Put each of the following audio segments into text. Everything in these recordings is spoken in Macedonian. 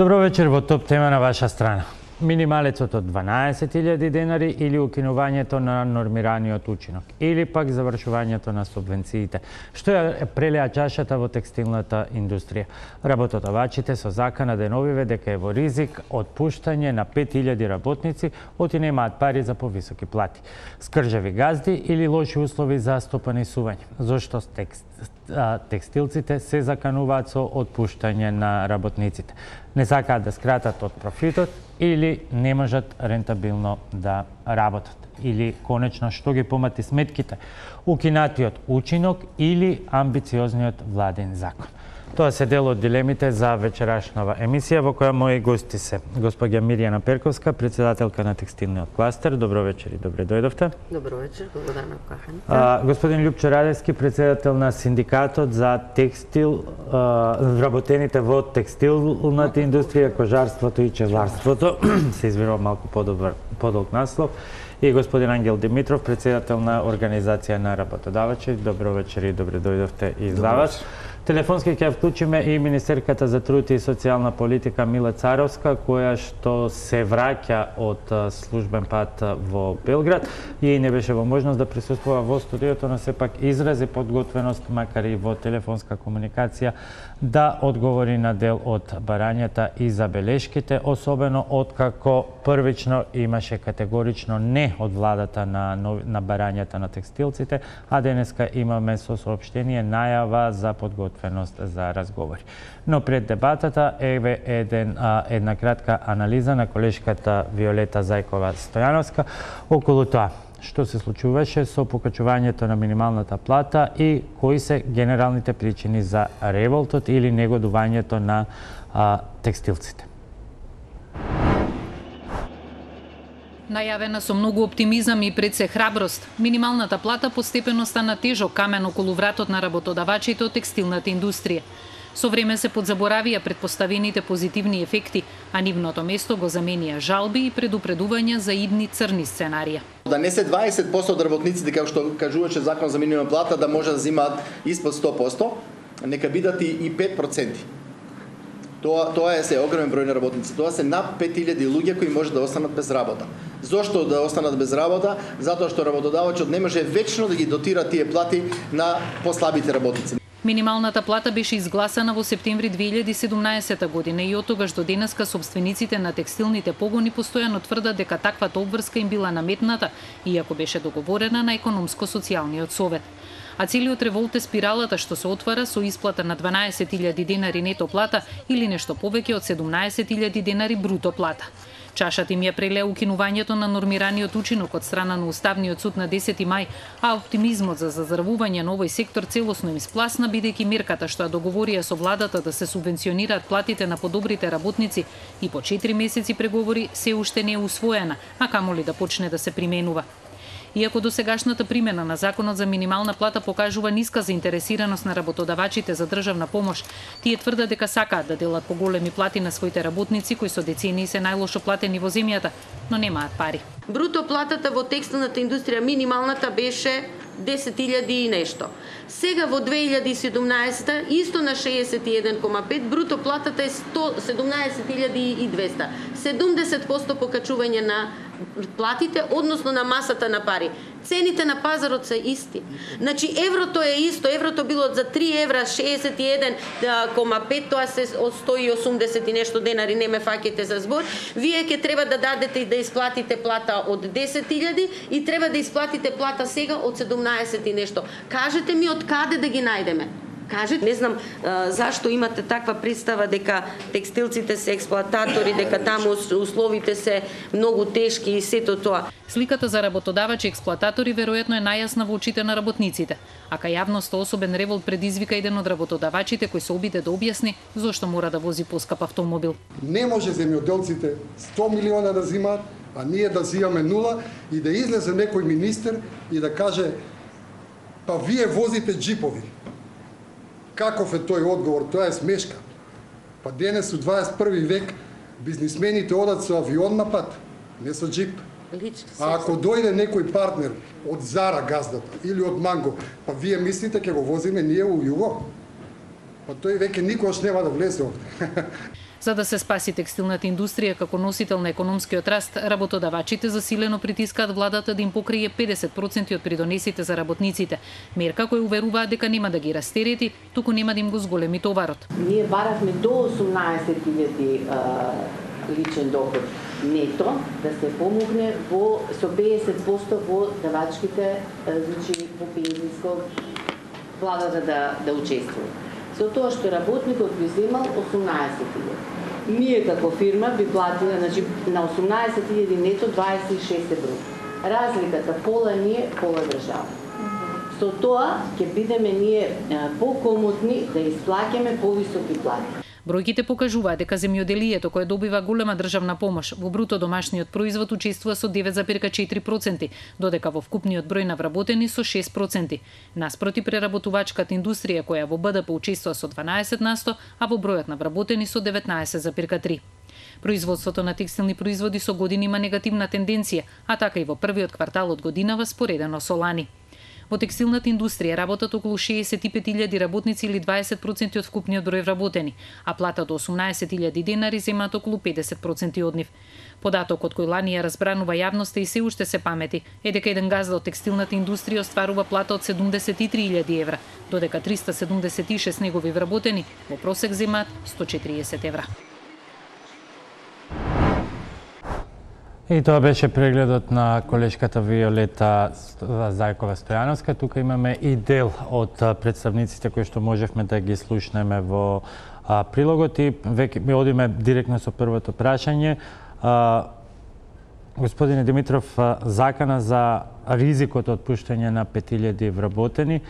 Добро вечер во топ тема на ваша страна. Минималецот од 12.000 денари или укинувањето на нормираниот учинок, или пак завршувањето на субвенциите, што ја прелеа чашата во текстилната индустрија. Работодавачите со закана деновиве дека е во ризик отпуштање на 5.000 работници, оти немаат пари за повисоки плати. Скржави газди или лоши услови за стопанисување. Зошто текстилците се закануваат со отпуштање на работниците? Не сакаат да скратат од профитот или не можат рентабилно да работат? Или конечно што ги помати сметките? Укинатиот учинок или амбициозниот владин закон? Тоа се дел од дилемите за вечерашнава емисија во која мои гости се госпоѓа Мирјана Перковска, председателка на текстилниот кластер. Добро вечер и добре дојдовте. Добро вечер, благодарна поканата. Господин Љупчо Радевски, председател на синдикатот за текстил, вработените во текстилната индустрија, кожарството и чевларството. Се извинувам, малку подолг наслов. И господин Ангел Димитров, председател на Организација на работодавачи. Добро вечер и добре дојдовте и за вас. Телефонски ќе вклучиме и министерката за труд и социјална политика Мила Царовска, која што се враќа од службен пат во Белград и не беше во можност да присуствува во студиото, но сепак изрази подготвеност, макар и во телефонска комуникација, да одговори на дел од барањата и забелешките, особено откако првично имаше категорично не од владата на барањата на текстилците, а денеска имаме со соопштение најава за подготвеност за разговори. Но пред дебатата еве една кратка анализа на колешката Виолета Зајкова Стојановска околу тоа што се случуваше со покачувањето на минималната плата и кои се генералните причини за револтот или негодувањето на текстилците. Најавена со многу оптимизам и пред се храброст, минималната плата постепено стана тежок камен околу вратот на работодавачите од текстилната индустрија. Со време се подзаборавија предпоставените позитивни ефекти, а нивното место го заменија жалби и предупредувања за идни црни сценарија. Да не се 20% од работниците, како што кажуваше закон за минимална плата, да може да земаат испод 100%, нека бидат и 5%. Тоа е се огромен број на работници. Тоа се над 5000 луѓе кои може да останат без работа. Зошто да останат без работа? Затоа што работодавачот не може вечно да ги дотира тие плати на послабите работници. Минималната плата беше изгласана во септември 2017 година и од тогаш до денеска собствениците на текстилните погони постојано тврдат дека таквата обврска им била наметната, иако беше договорена на економско-социјалниот совет. А целиот револт е спиралата што се отвара со исплата на 12.000 денари нето плата или нешто повеќе од 17.000 денари бруто плата. Чашата им ја прелеа укинувањето на нормираниот учинок од страна на Уставниот суд на 10 мај, а оптимизмот за заздравување на овој сектор целосно им спласна, бидејќи мерката што ја договорија со владата да се субвенционираат платите на подобрите работници и по 4 месеци преговори се уште не е усвоена, а камоли да почне да се применува. Иако досегашната примена на законот за минимална плата покажува ниска заинтересираност на работодавачите за државна помош, тие тврдат дека сакаат да делат поголеми плати на своите работници кои со децении се најлошо платени во земјата, но немаат пари. Бруто платата во текстилната индустрија минималната беше 10.000 и нешто. Сега во 2017 исто на 61,5, бруто платата е 17.200. 70% покачување на платите, односно на масата на пари. Цените на пазарот се исти. Значи еврото е исто, еврото било за 3 евра 61,5, тоа се од 180 и нешто денари, не ме фаќате за збор. Вие ќе треба да дадете и да исплатите плата од 10.000 и треба да исплатите плата сега од 17 и нешто. Кажете ми од каде да ги најдеме? Кажете, не знам зашто имате таква представа дека текстилците се експлоататори, дека таму условите се многу тешки и сето тоа. Сликата за работодавачи и експлоататори веројатно е најасна во очите на работниците, а кај јавноста особен револт предизвика еден од работодавачите кој се обиде да објасни зошто мора да вози поскап автомобил. Не може земјоделците 100 милиона да земаат, а ние да земаме 0 и да излезе некој министер и да каже па вие возите джипови. Каков е тој одговор? Тоа е смешка. Па денес у 21 век бизнисмените одат со авион на пат, не со джип. А ако дојде некој партнер од Зара газдата или од Манго, па вие мислите ќе го возиме ние у југо? Па тој веќе никогаш нема да влезе овде. За да се спаси текстилната индустрија како носител на економскиот раст, работодавачите засилено притискаат владата да им покрие 50% од придонесите за работниците. Мерка која уверуваат дека нема да ги растерети, туку нема да им го зголеми товарот. Ние баравме до 18.000 личен доход нето да се помогне со 50% во давачките, значи во пензиско владата да учествува. Со тоа што работникот би земал 18.000. Ние како фирма би платиле, значи на 18.000 нето 26 евро. Разликата пола ние, пола држава. Со тоа ќе бидеме ние покомотни да исплаќаме повисоки плати. Бројките покажуваат дека земјоделието кое добива голема државна помош во бруто домашниот производ учествува со 9,4%, додека во вкупниот број на вработени со 6%. Наспроти преработувачката индустрија која во БДП учествува со 12%, а во бројот на вработени со 19,3%. Производството на текстилни производи со години има негативна тенденција, а така и во првиот квартал од годинава споредено со лани. Во текстилната индустрија работат околу 65.000 работници или 20% од вкупниот број вработени, а плата до 18.000 денари земаат околу 50% од нив. Податокот кој лани ја разбранува јавноста и се уште се памети е дека еден газда од текстилната индустрија остварува плата од 73.000 евра, додека 376 негови вработени во просек земаат 140 евра. И тоа беше прегледот на колешката Виолета Зајкова Стојановска. Тука имаме и дел од представниците кои што можевме да ги слушнеме во прилогот и веќе ми одиме директно со првото прашање. Господине Димитров, закана за ризикот од отпуштање на 5.000 вработени,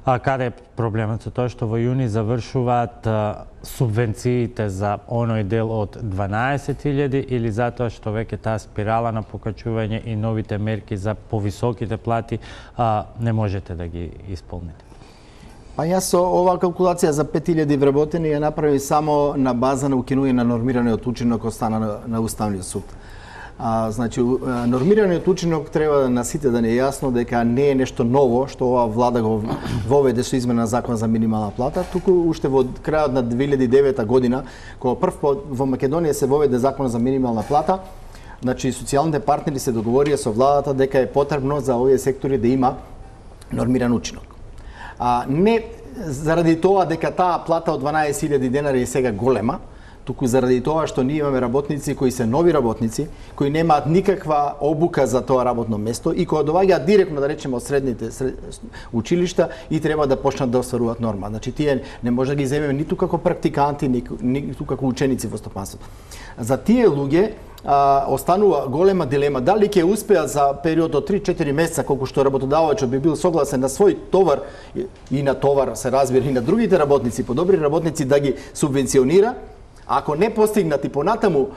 каде е проблемот со тоа што во јуни завршуваат субвенциите за оној дел од 12.000 или затоа што веќе таа спирала на покачување и новите мерки за повисоките плати не можете да ги исполните? Па јас со оваа калкулација за 5.000 вработени ја направи само на база на укинување на нормираниот учинок од страна на Уставниот суд. Значи, нормираниот учинок треба на сите да не е јасно дека не е нешто ново што оваа влада го воведе со измена на закон за минимална плата, туку уште во крајот на 2009 година, кога прв во Македонија се воведе закон за минимална плата, значи социјалните партнери се договорија со владата дека е потребно за овие сектори да има нормиран учинок. Не заради тоа дека таа плата од 12.000 денари е сега голема, туку заради тоа што ние имаме работници кои се нови работници, кои немаат никаква обука за тоа работно место и кои доаѓаат директно, да речеме, од средните училишта и треба да почнат да остваруваат норма. Значи тие не може да ги земеме ниту како практиканти, ниту како ученици во стопанството. За тие луѓе останува голема дилема дали ќе успеат за период од 3-4 месеца, колку што работодавачот би бил согласен на свој товар и на товар се разбира и на другите работници, подобри работници да ги субвенционира. Ако не постигнати понатаму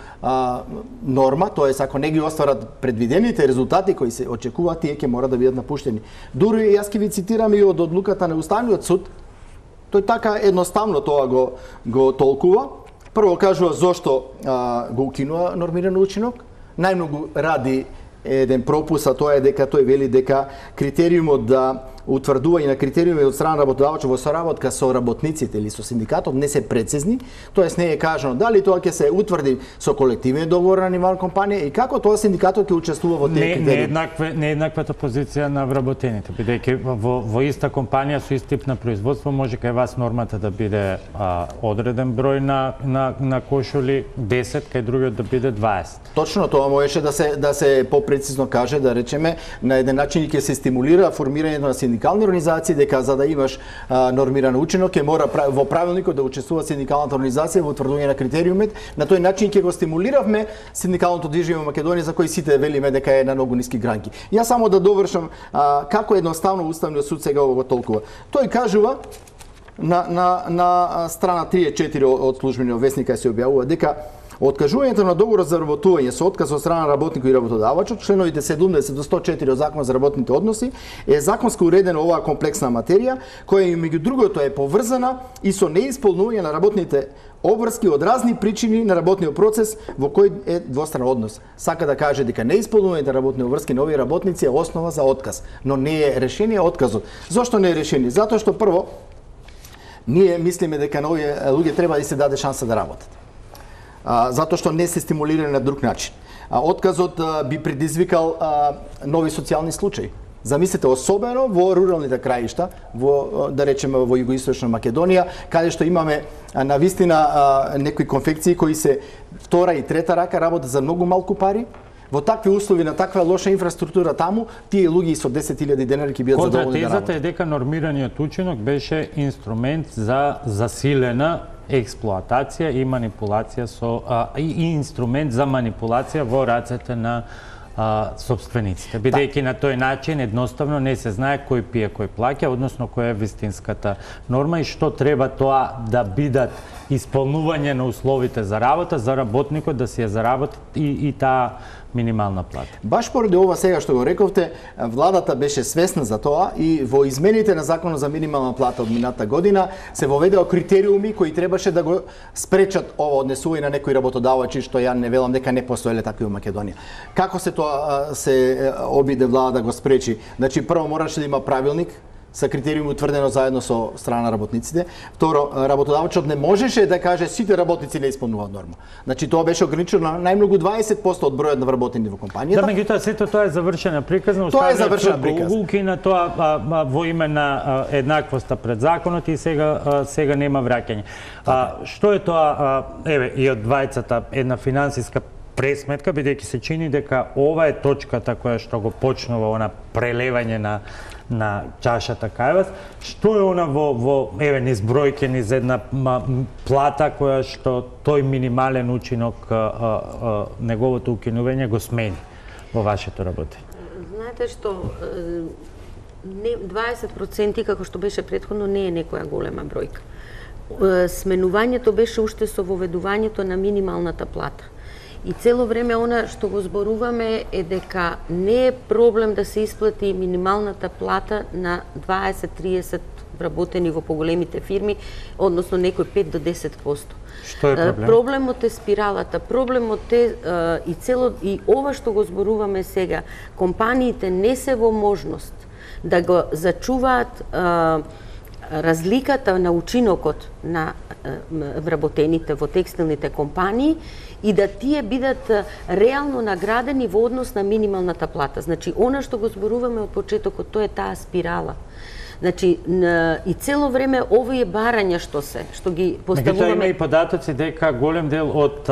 норма, тоест ако не ги остварат предвидените резултати кои се очекуваат, тие ќе мора да бидат напуштени. Дури јас ќе ви цитирам и од одлуката на Уставниот суд, тој така едноставно тоа го толкува. Прво кажува зошто го укинува нормиран учинок, најмногу ради еден пропус, а тоа е дека тој вели дека критериумот да утврдување на критериуми од страна работодавачот во соработка со работниците или со синдикатот не се прецизни, тоест не е кажано дали тоа ќе се утврди со колективен договор на ниво компанија и како тоа синдикатот ќе учествува во тие критериуми. Не еднаквата позиција на вработените, бидејќи во иста компанија со ист тип на производство може кај вас нормата да биде одреден број на кошули 10, кај другиот да биде 20. Точно тоа можеше да се попрецизно каже, да речеме, на еден начин ќе се стимулира формирањето на синдикални организации, дека за да имаш нормиран учинок ќе мора во правилникот да учествува синдикалната организација во утврдување на критериумот. На тој начин ќе го стимулиравме синдикалното движење во Македонија за кој сите велиме дека е на многу ниски гранки. Јас само да довршам како едноставно Уставниот суд сега го толкува. Тој кажува на страна 34 од службениот весник се објавува дека откажувањето на договорот за работување со отказ од страна на работникот и работодавачот, членовите 70 до 104 од Законот за работните односи, е законски уредена оваа комплексна материја, која меѓу другото е поврзана и со неисполнување на работните обврски од разни причини на работниот процес во кој е двостран однос. Сака да каже дека неисполнувањето на работни обврски на овие работници е основа за отказ, но не е решение отказот. Зошто не е решение? Затоа што прво ние мислиме дека на овие луѓе треба да се даде шанса да работат. затоа што не се стимулирани на друг начин. Отказот би предизвикал нови социјални случаи. Замислете, особено во руралните краишта, во, да речеме, во Југоисточна Македонија, каде што имаме навистина некои конфекции кои се втора и трета рака, работат за многу малку пари. Во такви услови, на таква лоша инфраструктура таму, тие луѓе со 10.000 денари ќе бидат задоволни да работат. Контратезата е дека нормираниот учинок беше инструмент за засилена експлоатација и манипулација и инструмент за манипулација во рацете на собствениците. Бидејќи на тој начин едноставно не се знае кој пие, кој плаќа, односно која е вистинската норма и што треба тоа да бидат исполнување на условите за работа, за работникот да си ја заработи и таа минимална плата. Баш поради ова сега што го рековте, владата беше свесна за тоа и во измените на Законот за минимална плата од мината година се воведеа критериуми кои требаше да го спречат ова однесување на некои работодавачи, што ја не велам дека не постоеле такви во Македонија. Како се тоа се обиде влада да го спречи? Значи прво мораше да има правилник са критериуми утврдено заедно со страна на работниците. Второ, работодавачот не можеше да каже сите работници не исполнуваат норма. Значи тоа беше ограничено на најмногу 20% од бројот на вработени во компанијата. Да, меѓутоа сето тоа е завршена приказна, тоа е завршена приказна. Укина тоа во име на еднаквоста пред законот и сега нема враќање. Што е тоа, еве и од двајцата една финансиска пресметка, бидејќи се чини дека ова е точката која што го почнува она прелевање на чашата кај вас. Што е она во еве низ бројке, низ една плата која што тој минимален учинок неговото укинување го смени во вашето работење? Знаете што 20% како што беше претходно не е некоја голема бројка. Сменувањето беше уште со воведувањето на минималната плата. И цело време она што го зборуваме е дека не е проблем да се исплати минималната плата на 20-30 вработени во поголемите фирми, односно некој 5 до 10%. Што е проблем? Проблемот е спиралата, проблемот е и ова што го зборуваме сега, компаниите не се во можност да го зачуваат разликата на учинокот на вработените во текстилните компании и да тие бидат реално наградени во однос на минималната плата. Значи, она што го зборуваме од почетокот, тоа е таа спирала. Значи, и цело време овие барања што ги поставуваме... Меѓутоа има и податоци дека голем дел од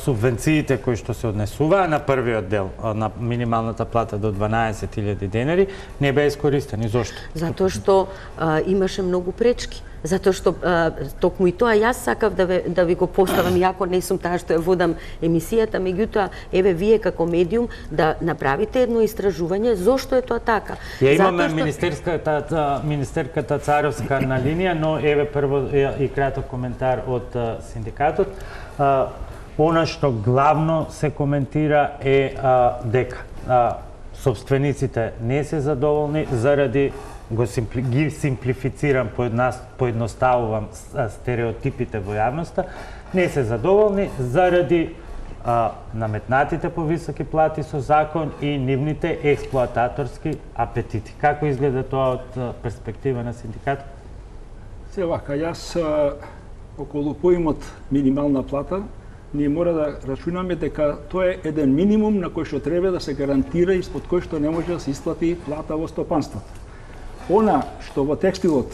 субвенциите кои што се однесуваа на првиот дел на минималната плата до 12.000 денари не беа искористени. Зошто? Затоа што имаше многу пречки. Затоа што токму и тоа јас сакав да ви го поставам, иако не сум таа што ја водам емисијата, меѓутоа еве вие како медиум да направите едно истражување зошто е тоа така. Ја имаме министерката Царовска на линија, но еве прво и краток коментар од синдикатот. Она што главно се коментира е дека собствениците не се задоволни заради ги симплифицирам, поедноставувам стереотипите во јавноста, не се задоволни заради наметнатите повисоки плати со закон и нивните експлоататорски апетити. Како изгледа тоа од перспектива на синдикатот? Се вака, јас околу поимот минимална плата, ние мора да рачунаме дека тоа е еден минимум на кој што треба да се гарантира испод кој што не може да се исплати плата во стопанството. Она што во текстилот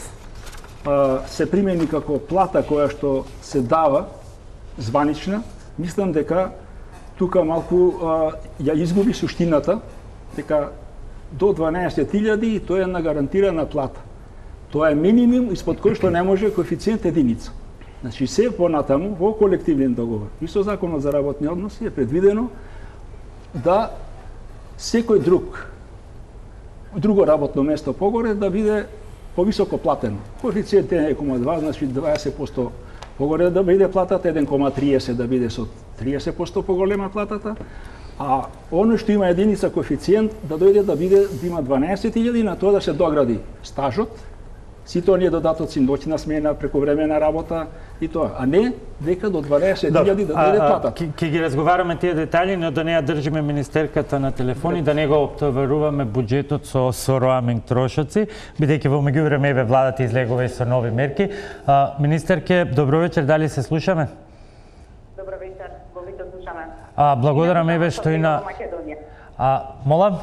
се примени како плата која што се дава званична, мислам дека тука малку ја изгуби суштината, дека до 12.000 и тоа е на гарантирана плата. Тоа е минимум испод кој што не може коефициент единица. Значи се понатаму во колективен договор и со законот за работни односи е предвидено да секој друго работно место погоре да биде повисоко платено. Коефициент е 1,2, значи 20% погоре да биде платата, 1,30 да биде со 30% поголема платата, а оно што има единица коефициент да дојде да има 12.000 на тоа да се догради стажот, сите оние додатоци, ноќна смена, прековремена работа и тоа, а не дека до 12.000 да дојде платата. Ќе ги разговараме тие детали, но да не ја држиме министерката на телефон и да не го оптоваруваме буџетот со роаминг трошоци, бидејќи во меѓувреме еве владата излегува и со нови мерки. Министерке, добро вечер, дали се слушаме? Благодарам еве што и на молам.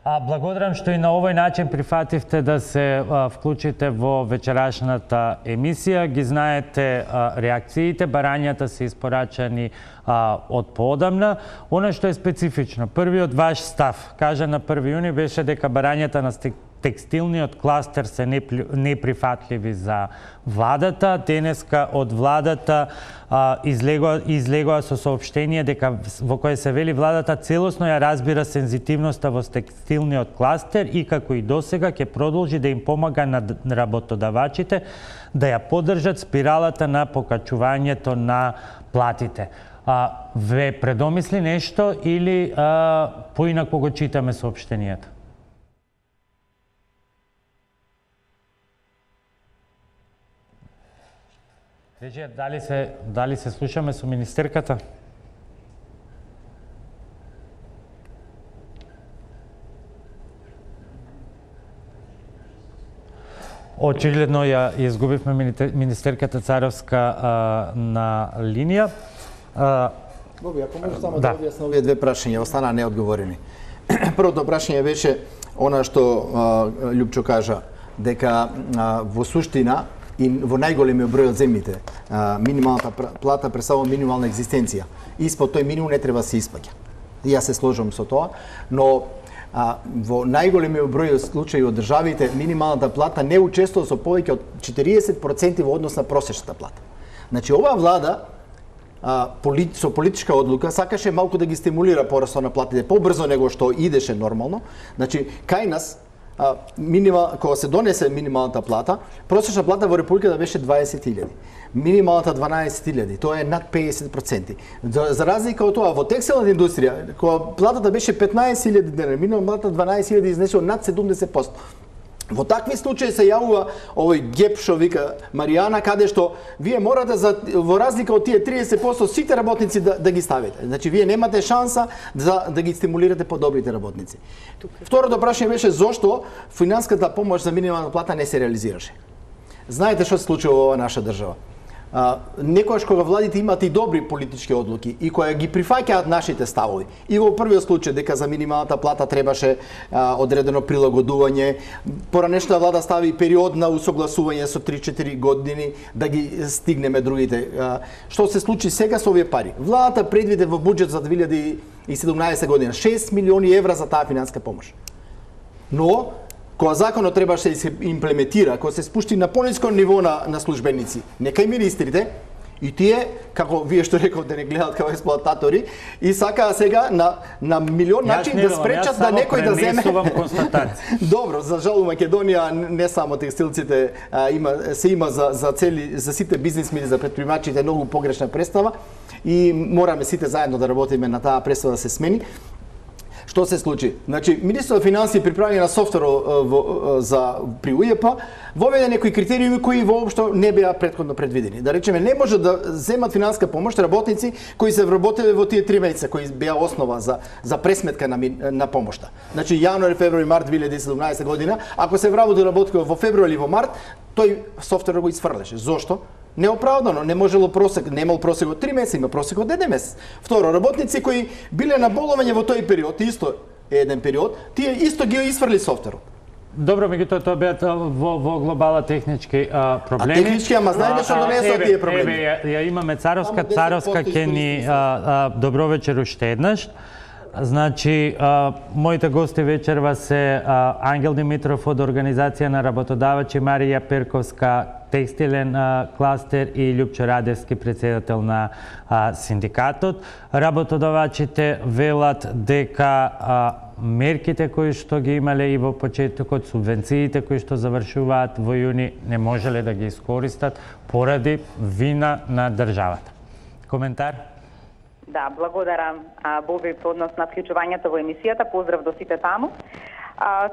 Благодарам што и на овој начин прифативте да се вклучите во вечерашната емисија. Ги знаете реакциите, барањата се испорачани од поодамна. Оно што е специфично, првиот ваш став, кажа на 1 јуни, беше дека барањата на текстилниот кластер се неприфатливи за владата. Денеска од владата излегува со соопштение дека во кое се вели владата целосно ја разбира сензитивноста во текстилниот кластер и како и досега ќе продолжи да им помага на работодавачите да ја поддржат спиралата на покачувањето на платите. Ве предомисли нешто или поинаку го читаме соопштенијата? Режија, дали се слушаме со министерката? Очигледно ја изгубивме министерката Царовска на линија. Боби, ако може само да објасна овие две прашања, остана неодговорени. Првото прашање беше она што Љупчо кажа, дека во суштина и во најголемиот број од земјите минималната плата представува минимална екзистенција. Испод тој минимум не треба да се исплаќа. Јас се сложам со тоа, но во најголемиот број случаи од државите минималната плата не учествува со повеќе од 40% во однос на просечната плата. Значи оваа влада со политичка одлука сакаше малку да ги стимулира порастот на платите побрзо него што идеше нормално. Значи кај нас кога се донесе минималната плата, просечна плата во Републиката беше 20.000. Минималната 12.000, тоа е над 50%. За разлика од тоа, во текстилната индустрија, кога платата беше 15.000 денар, минималната 12.000 изнесува над 70%. Во такви случаи се јавува овој геп што вика Маријана, каде што вие морате во разлика од тие 30% сите работници да ги ставите. Значи вие немате шанса да ги стимулирате подобрите работници. Второто прашање беше зошто финанската помош за минимална плата не се реализираше. Знаете што се случува во оваа наша држава? Некојаш кога владите имаат и добри политички одлуки и која ги прифаќаат нашите ставови. И во првиот случај дека за минималната плата требаше одредено прилагодување, поранешната влада стави период на усогласување со 3-4 години да ги стигнеме другите. Што се случи сега со овие пари? Владата предвиде во буџет за 2017 година 6 милиони евра за таа финанска помош. Но кога законот требаше да се имплементира, кога се спушти на пониско ниво на службеници, нека и министрите, и тие, како вие што рековте, не гледаат како експлоататори, и сакаа сега на милион начин да спречат да некој да земе. Добро, за жал у Македонија не само текстилците има за сите бизнисмени, за предприемачите многу погрешна представа и мораме сите заедно да работиме на таа представа да се смени. Што се случи? Значи, Министерството на финансии приправи на софтверот при УЈП воведе некои критериуми кои воопшто не беа претходно предвидени. Да речеме, не може да земат финанска помош работници кои се вработеле во тие 3 месеца, кои беа основа за пресметка на помошта. Значи, јануари, февруари, март 2017 година, ако се вработи работник во февруари или во март, тој софтверот го исфрлеше. Зошто? Неоправдано, не можело просек, немал просек од 3 месеца, има просек од 1 месец. Второ, работници кои биле на болување во тој период, исто еден период, тие исто ги исфрли софтверот. Добро, меѓутоа тоа беа во глобала технички проблеми. А технички, ама знаете што донесува тие проблеми? Ја имаме Царовска ќе ни добро вечер уште еднаш. Значи, моите гости вечерва се Ангел Димитров од Организација на работодавачи, Марија Перковска, текстилен кластер и Љупчо Радевски, председател на синдикатот. Работодавачите велат дека мерките кои што ги имале и во почетокот, субвенциите кои што завршуваат во јуни, не можеле да ги искористат поради вина на државата. Коментар? Да, благодарам Боби по однос на вклучувањето во емисијата. Поздрав до сите таму.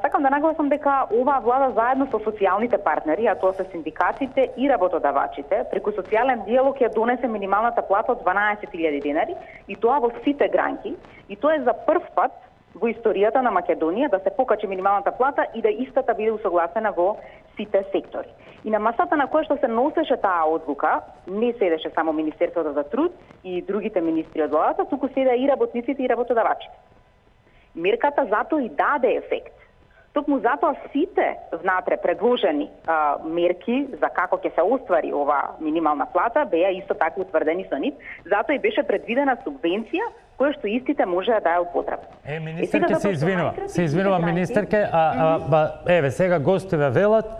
Сакам да нагласам дека оваа влада заедно со социјалните партнери, а тоа се синдикатите и работодавачите, преку социјален диалог ја донесе минималната плата од 12.000 денари и тоа во сите гранки. И тоа е за прв пат во историјата на Македонија да се покачи минималната плата и да истата биде усогласена во сите сектори. И на масата на која што се носеше таа одлука, не седеше само Министерството за труд и другите министри од владата, туку седеа и работниците и работодавачите. Мерката затоа и даде ефект. Токму затоа сите внатре предложени мерки за како ќе се оствари ова минимална плата беа исто така утврдени со нив, затоа и беше предвидена субвенција која што истите може да ја употребат. Министерке се извинува министерке, еве сега гостиве велат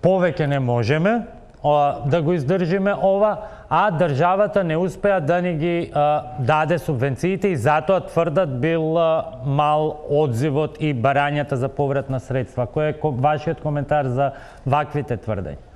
повеќе не можеме да го издржиме ова, а државата не успеа да ни ги даде субвенциите и затоа тврдат бил мал одзивот и барањата за поврат на средства. Кој е вашиот коментар за ваквите тврдења?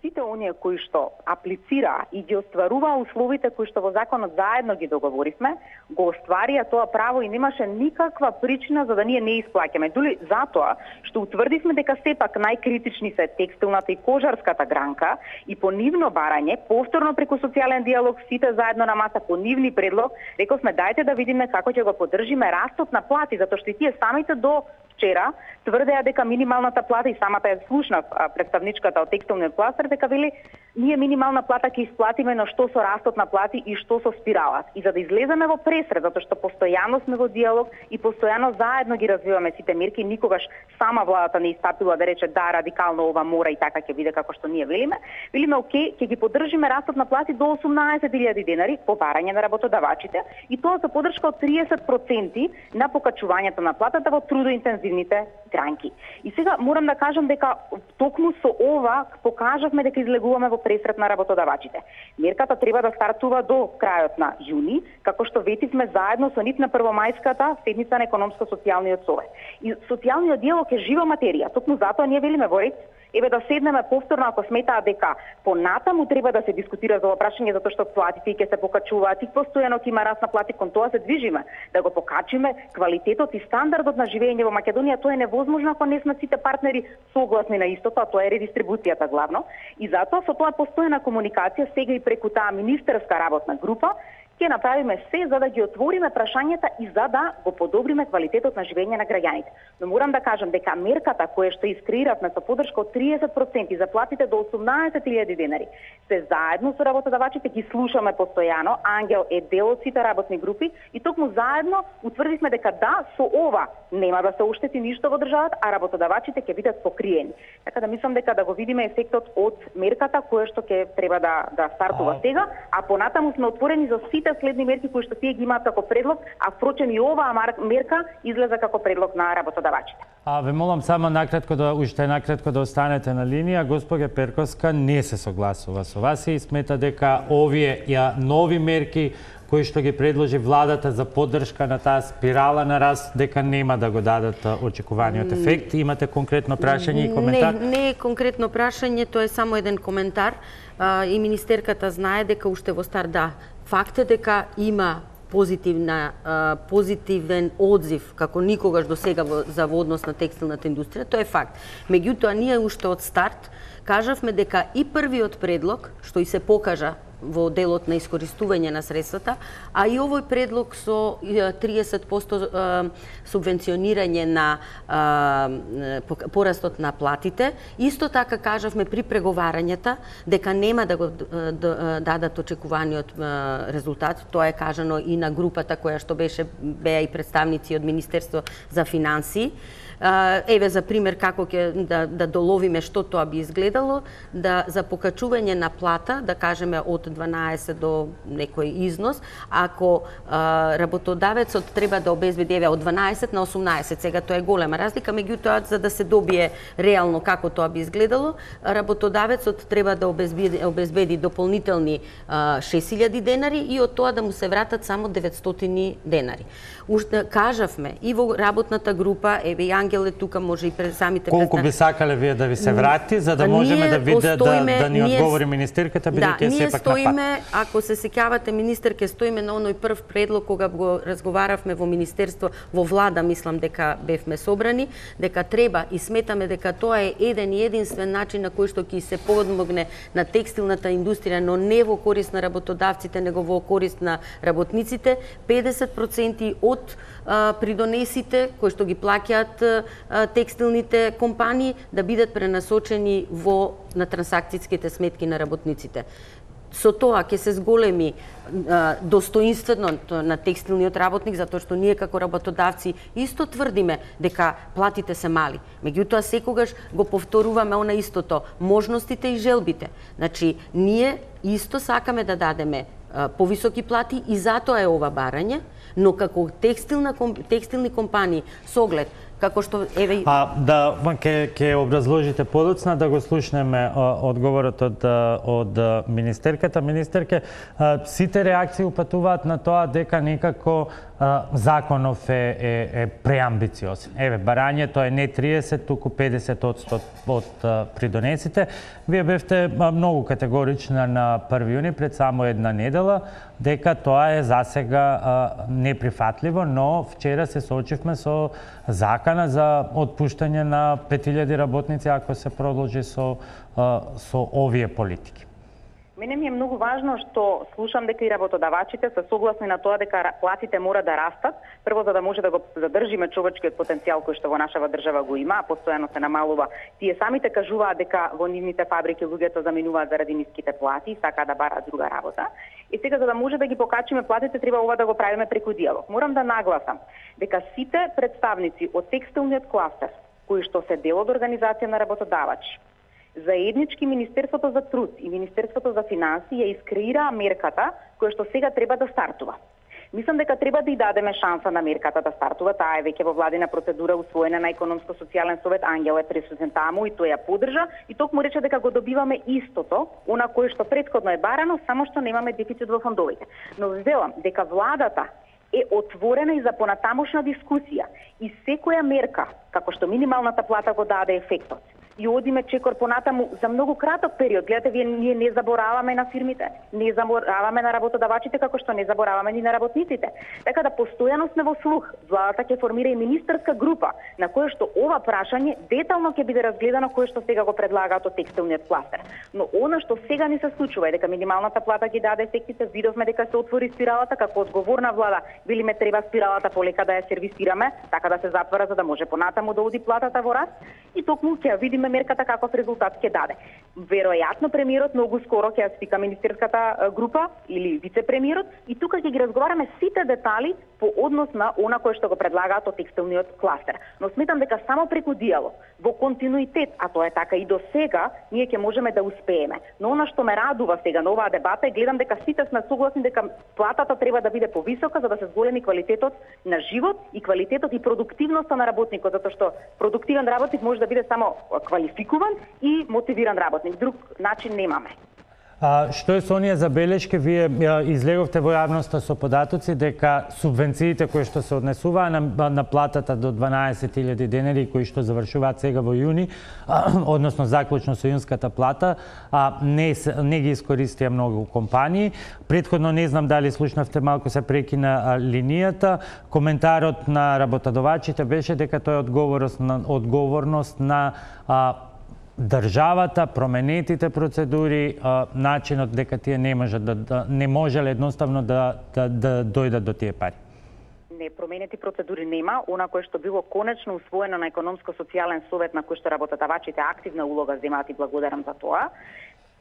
Сите оние кои што аплицираа и ги остваруваа условите кои што во законот заедно ги договоривме, го остварија тоа право и немаше никаква причина за да ние не исплаќаме. Дури затоа што утврдивме дека сепак најкритични се текстилната и кожарската гранка и по нивно барање, повторно преку социјален диалог, сите заедно на маса по нивни предлог, рековме дајте да видиме како ќе го поддржиме растот на плати, затоа што и тие самите до вчера тврдеа дека минималната плата, и самата ја слушнав представничката од текстилниот кластер, дека вели ние минимална плата ќе исплатиме, но што со растот на плати и што со спиралат. И за да излеземе во пресред, затоа што постојано сме во диалог и постојано заедно ги развиваме сите мерки, никогаш сама владата не истапила да рече да, радикално ова мора и така ќе биде како што ние велиме. Велиме окей, ќе ги поддржиме растот на плати до 18.000 денари по барање на работодавачите и тоа со поддршка од 30% на покачувањето на платата во трудоинтензивните гранки. И сега морам да кажам дека токму со ова покажавме дека излегуваме во пресред на работодавачите. Мерката треба да стартува до крајот на јуни, како што ветивме заедно со нив на првомајската седница на економско-социјалниот совет. И социјалниот диалог е жива материја. Токму затоа ние велиме во ред, еве да седнеме повторно ако сметаат дека понатаму треба да се дискутира за ова прашање затоа што платите ќе се покачуваат и постојано ќе има раст на плати, кон тоа се движиме, да го покачиме квалитетот и стандардот на живење во Македонија. Тоа е невозможно ако не сме сите партнери согласни на истото, а тоа е редистрибуцијата главно. И затоа со тоа постојана комуникација сега и преку таа министерска работна група ќе направиме се за да ги отвориме прашањата и за да го подобриме квалитетот на живење на граѓаните. Но морам да кажам дека мерката која што искреиравме со поддршка од 30% за платите до 18.000 денари, се заедно со работодавачите ги слушаме постојано. Ангел е дел од сите работни групи и токму заедно утврдивме дека да, со ова нема да се оштети ништо во државата, а работодавачите ќе бидат покриени. Така да мислам дека да го видиме ефектот од мерката која што ќе треба да стартува сега, а понатаму сме отворени за сите следни мерки кои што тие ги имаат како предлог, а впрочем и оваа мерка излеза како предлог на работодавачите. Ве молам само накратко да останете на линија. Госпоѓа Перковска не се согласува со вас и смета дека овие нови мерки кои што ги предложи владата за поддршка на таа спирала на раст, дека нема да го дадат очекуваниот ефект. Имате конкретно прашање и коментар? Не е конкретно прашање, тоа е само еден коментар. И министерката знае дека уште во старт, да, факт е дека има позитивен одзив како никогаш до сега за однос на текстилната индустрија, тоа е факт. Меѓутоа, ние уште од старт кажавме дека и првиот предлог, што и се покажа во делот на искористување на средствата, а и овој предлог со 30% субвенционирање на порастот на платите, исто така кажавме при преговарањата дека нема да го дадат очекуваниот резултат. Тоа е кажано и на групата која што беа и представници од Министерство за финансии. Еве за пример како ќе да доловиме што тоа би изгледало, за покачување на плата, да кажеме од 12 до некој износ, ако работодавецот треба да обезбеди од 12 на 18, сега тоа е голема разлика, меѓутоа за да се добие реално како тоа би изгледало, работодавецот треба да обезбеди дополнителни 6000 денари и од тоа да му се вратат само 900 денари. Кажавме и во работната група, еве Ангел е тука, може и самите колку би сакале вие да ви се врати, за да можеме да ни одговори министерката, бидејќи сепак стоиме, ако се сеќавате, министер, ке стоиме на оној прв предлог кога го разговаравме во министерство, во влада, мислам дека бевме собрани, дека треба и сметаме дека тоа е еден и единствен начин на кој што ќе се помогне на текстилната индустрија, но не во корист на работодавците, него во корист на работниците, 50% од придонесите кои што ги плаќаат текстилните компании да бидат пренасочени на трансакцијските сметки на работниците. Со тоа ќе се зголеми достоинството на текстилниот работник, затоа што ние како работодавци исто тврдиме дека платите се мали. Меѓутоа секогаш го повторуваме она истото, можностите и желбите. Значи, ние исто сакаме да дадеме повисоки плати и затоа е ова барање, но како текстилни компании со оглед како што еве да ќе образложите подоцна да го слушнеме одговорот од министерката. Министерке, сите реакции упатуваат на тоа дека некако законов е преамбициозен. Еве, барањето е не 30, туку 50% од придонесите. Вие бевте многу категорична на 1 јуни пред само една недела дека тоа е засега неприфатливо, но вчера се соочивме со закана за отпуштање на 5000 работници ако се продолжи со овие политики. Мене ми е многу важно што слушам дека и работодавачите се согласни на тоа дека платите мора да растат, прво за да може да го задржиме човечкиот потенцијал кој што во нашава држава го има, а постојано се намалува. Тие самите кажуваат дека во нивните фабрики луѓето заминуваат заради ниските плати и сакаат да бараат друга работа. И сега за да може да ги покачиме платите треба ова да го правиме преку диалог. Морам да нагласам дека сите представници од текстилниот кластер кои што се дел од организација на работодавачи, заеднички Министерството за труд и Министерството за финансии ја искреираа мерката која што сега треба да стартува. Мислам дека треба да и дадеме шанса на мерката да стартува. Таа е веќе во владина процедура усвоена на економско-социјален совет. Ангел е присутен таму и тој ја поддржа и токму рече дека го добиваме истото, она кое што претходно е барано, само што немаме дефицит во фондовите. Но ви велам дека владата е отворена и за понатамошна дискусија и секоја мерка, како што минималната плата го даде ефектот, и одиме чекор понатаму за многу краток период. Гледате, ние не забораваме на фирмите, не забораваме на работодавачите, како што не забораваме ни на работниците. Така да постојано сме во слух. Владата ќе формира и министерска група на која што ова прашање детално ќе биде разгледано кој што сега го предлагаат од текстилниот кластер. Но она што сега ни се случува е дека минималната плата ги даде ефектите, видовме дека се отвори спиралата, како одговорна влада билиме треба спиралата полека да ја сервисираме, така да се затвора за да може понатаму да оди платата во раст и токму ќе видиме мерката каков резултат ќе даде. Веројатно премиерот многу скоро ќе ја спика министерската група или вице-премиерот и тука ќе ги разговараме сите детали по однос на она кое што го предлагаат од текстилниот кластер. Но сметам дека само преку диалог, во континуитет, а тоа е така и до сега, ние ќе можеме да успееме. Но она што ме радува сега на оваа дебата е гледам дека сите сме согласни дека платата треба да биде повисока за да се зголеми квалитетот на живот и квалитетот и продуктивноста на работникот, затоа што продуктивен работник може да биде само квалификуван и мотивиран работник. Друг начин немаме. Што е со оние забелешки? Вие излеговте во јавноста со податоци дека субвенциите кои што се однесуваа на платата до 12.000 денари кои што завршуваат сега во јуни, односно заклучно со јунската плата, не ги искористија многу компании. Претходно не знам дали слушнавте, малку се прекина линијата. Коментарот на работодавачите беше дека тоа е одговорност на државата, променетите процедури, начинот дека тие не можеле едноставно да дојдат до тие пари. Не, променети процедури нема. Она кое што било конечно усвоено на економско-социјален совет на кој што работодавачите активна улога земаат и благодарам за тоа,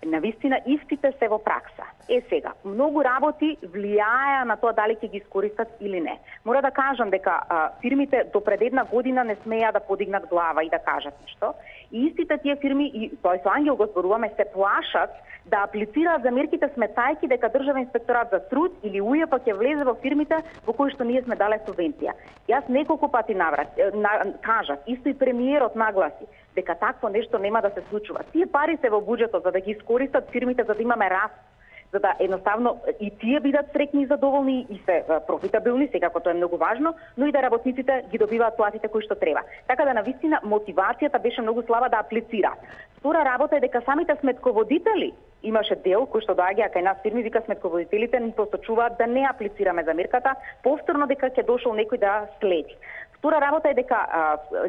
навистина истите се во пракса. Сега, многу работи влијаја на тоа дали ќе ги искористат или не. Мора да кажам дека фирмите до пред една година не смеја да подигнат глава и да кажат нешто. И истите тие фирми, и тоа со Ангел го зборуваме, се плашат да аплицираат за мерките сметајки дека Државен инспекторат за труд или УЈП ќе влезе во фирмите во кои што ние сме дале субвенција. Јас неколку пати кажав, исто и премиерот нагласи дека такво нешто нема да се случува. Тие пари се во буџетот за да ги искористат фирмите за да имаме раст, за да едноставно и тие бидат среќни и задоволни и се профитабилни, секако тоа е многу важно, но и да работниците ги добиваат платите кои што треба. Така да навистина мотивацијата беше многу слаба да аплицираат. Втора работа е дека самите сметководители имаше дел кој што доаѓа кај нас фирми, вика сметководителите ни посочуваат да не аплицираме за мерката, повторно дека ќе дошол некој да следи. Втора работа е дека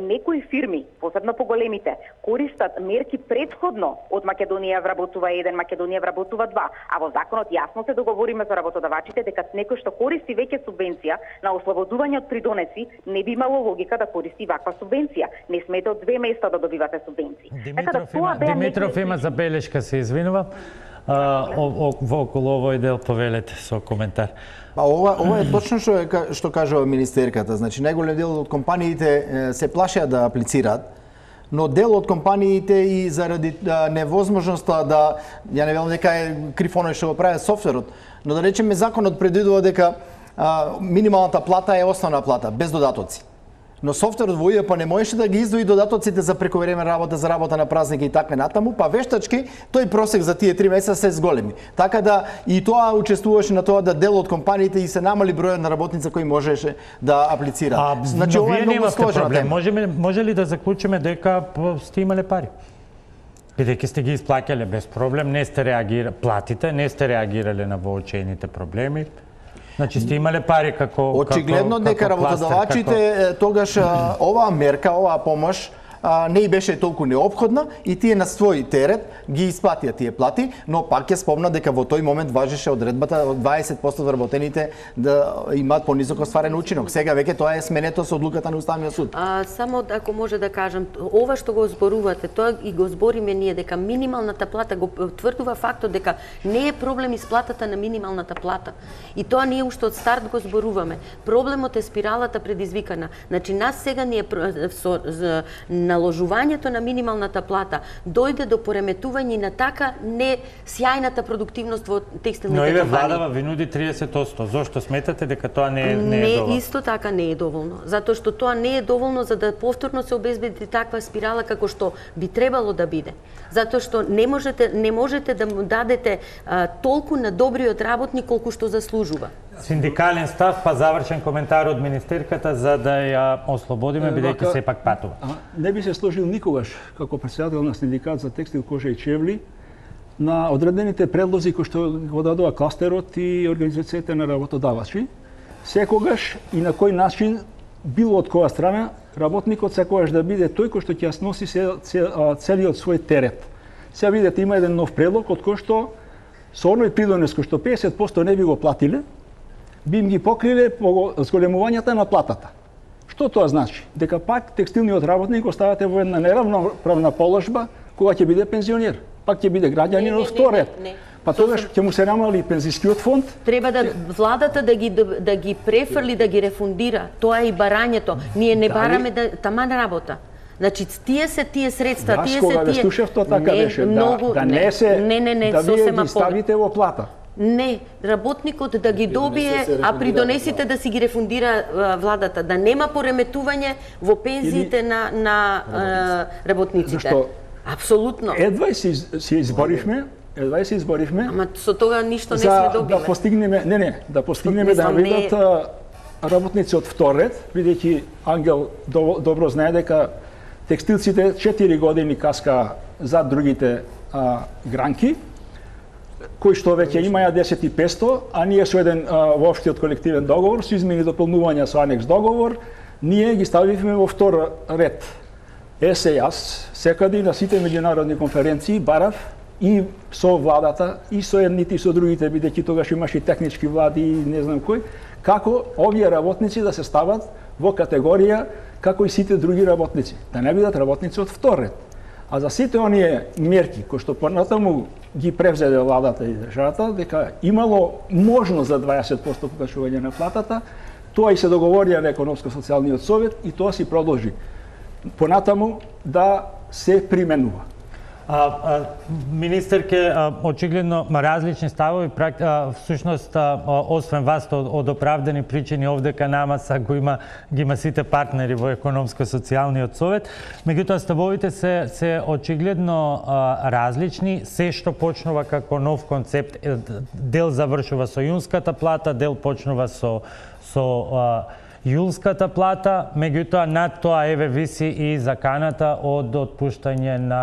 некои фирми, посебно поголемите, користат мерки предходно од Македонија вработува 1, Македонија вработува 2, а во законот јасно се договориме со работодавачите дека некој што користи веќе субвенција на ослободување од придонеси не би имало логика да користи ваква субвенција. Не смете од две места да добивате субвенции. Димитров има забелешка, се извинувам. Во околу овој дел повелете со коментар. Ова е точно што кажува министерката. Значи, најголем дел од компаниите се плашеа да аплицираат, но дел од компаниите и заради невозможноста да, ја не велам дека е крив оној што го прави софтверот, но да речеме законот предвидува дека минималната плата е основна плата, без додатоци. Но софтверот во ИЕП не можеше да ги издвои додатоците за прековремен работа, за работа на празники и така натаму, па вештачки тој просек за тие 3 месеца се зголеми. Така да и тоа учествуваше на тоа да дел од компаниите и се намали бројот на работници кои можеше да аплицира. Значи ова е многу сложен проблем. Може ли да заклучиме дека сте имале пари? Бидејќи сте ги исплаќале без проблем, не сте платите, не сте реагирале на воочените проблеми. Значи сте имале пари како очигледно дека работодавачите тогаш оваа мерка, оваа помош не и беше толку неопходна и тие на свој терет ги исплатија тие плати, но пак ќе спомна дека во тој момент важеше одредбата од 20% од вработените да имаат понизок остварен учинок. Сега веќе тоа е сменето со одлуката на Уставниот суд. Само ако може да кажам, ова што го зборувате, тоа и го збориме ние дека минималната плата го тврдува фактот дека не е проблем исплатата на минималната плата. И тоа ние уште од старт го зборуваме. Проблемот е спиралата предизвикана. Значи нас сега ни е со наложувањето на минималната плата дојде до пореметување на така не сјајната продуктивност во текстилните компании. Но владава ви нуди 30%. Зошто сметате дека тоа не е доволно? Не, исто така не е доволно. Затоа што тоа не е доволно за да повторно се обезбеди таква спирала како што би требало да биде. Затоа што не можете да му дадете толку на добриот работник колку што заслужува. Синдикален став, па завршен коментар од министерката за да ја ослободиме, бидејќи сепак патува. Не би се сложил никогаш како претседател на синдикат за текстил, кожа и чевли на одредените предлози кои што го дадува кластерот и организацијата на работодавачи. Секогаш и на кој начин, било од која страна, работникот секогаш да биде тој кој што ќе сноси целиот свој терет. Сега видите, има еден нов предлог од кој што со оној придонес кој што 50% не би го платиле, би им ги покриле по зголемувањата на платата. Што тоа значи? Дека пак текстилниот работник оставате во една неравноправна положба кога ќе биде пензионер. Пак ќе биде граѓанин од втор ред. Па тогаш ќе му се намали пензискиот фонд. Треба да владата да ги префрли, да ги рефундира. Тоа е и барањето. Ние не бараме таман работа. Значи тие се тие средства, тие се тие. Кога ве слушав тоа така беше, да не се да вие ги ставите во плата. Не, работникот да ги добие, а придонесите да си ги рефундира владата, да нема пореметување во пензиите на работниците. Зашто? Апсолутно. Едва се изборивме. Ама со тога ништо не сме добиле. Да постигнеме, да постигнеме да видат работници од втор ред, бидејќи Ангел добро знае дека текстилците 4 години каска за другите гранки, кои што веќе имаја 10.500, а ние со еден во општиот колективен договор, со измени и дополнувања со анекс договор, ние ги ставивме во втор ред. Јас секаде на сите меѓународни конференции барав и со владата, и со едните и со другите, бидејќи тогаш имаше и технички влади и не знам кој, како овие работници да се стават во категорија како и сите други работници, да не бидат работници од втор ред. А за сите оние мерки кои што понатаму ги превзеде владата и државата, дека имало можност за 20% покачување на платата, тоа и се договорија на Економско-социјалниот совет и тоа си продолжи понатаму да се применува. Министерке, очигледно различни ставови, всушност освен вас од оправдани причини овдека нама ги има сите партнери во Економско-социјалниот совет, меѓутоа ставовите се очигледно различни, се што почнува како нов концепт, дел завршува со јунската плата, дел почнува со јулската плата, меѓутоа над тоа еве виси и заканата од отпуштање на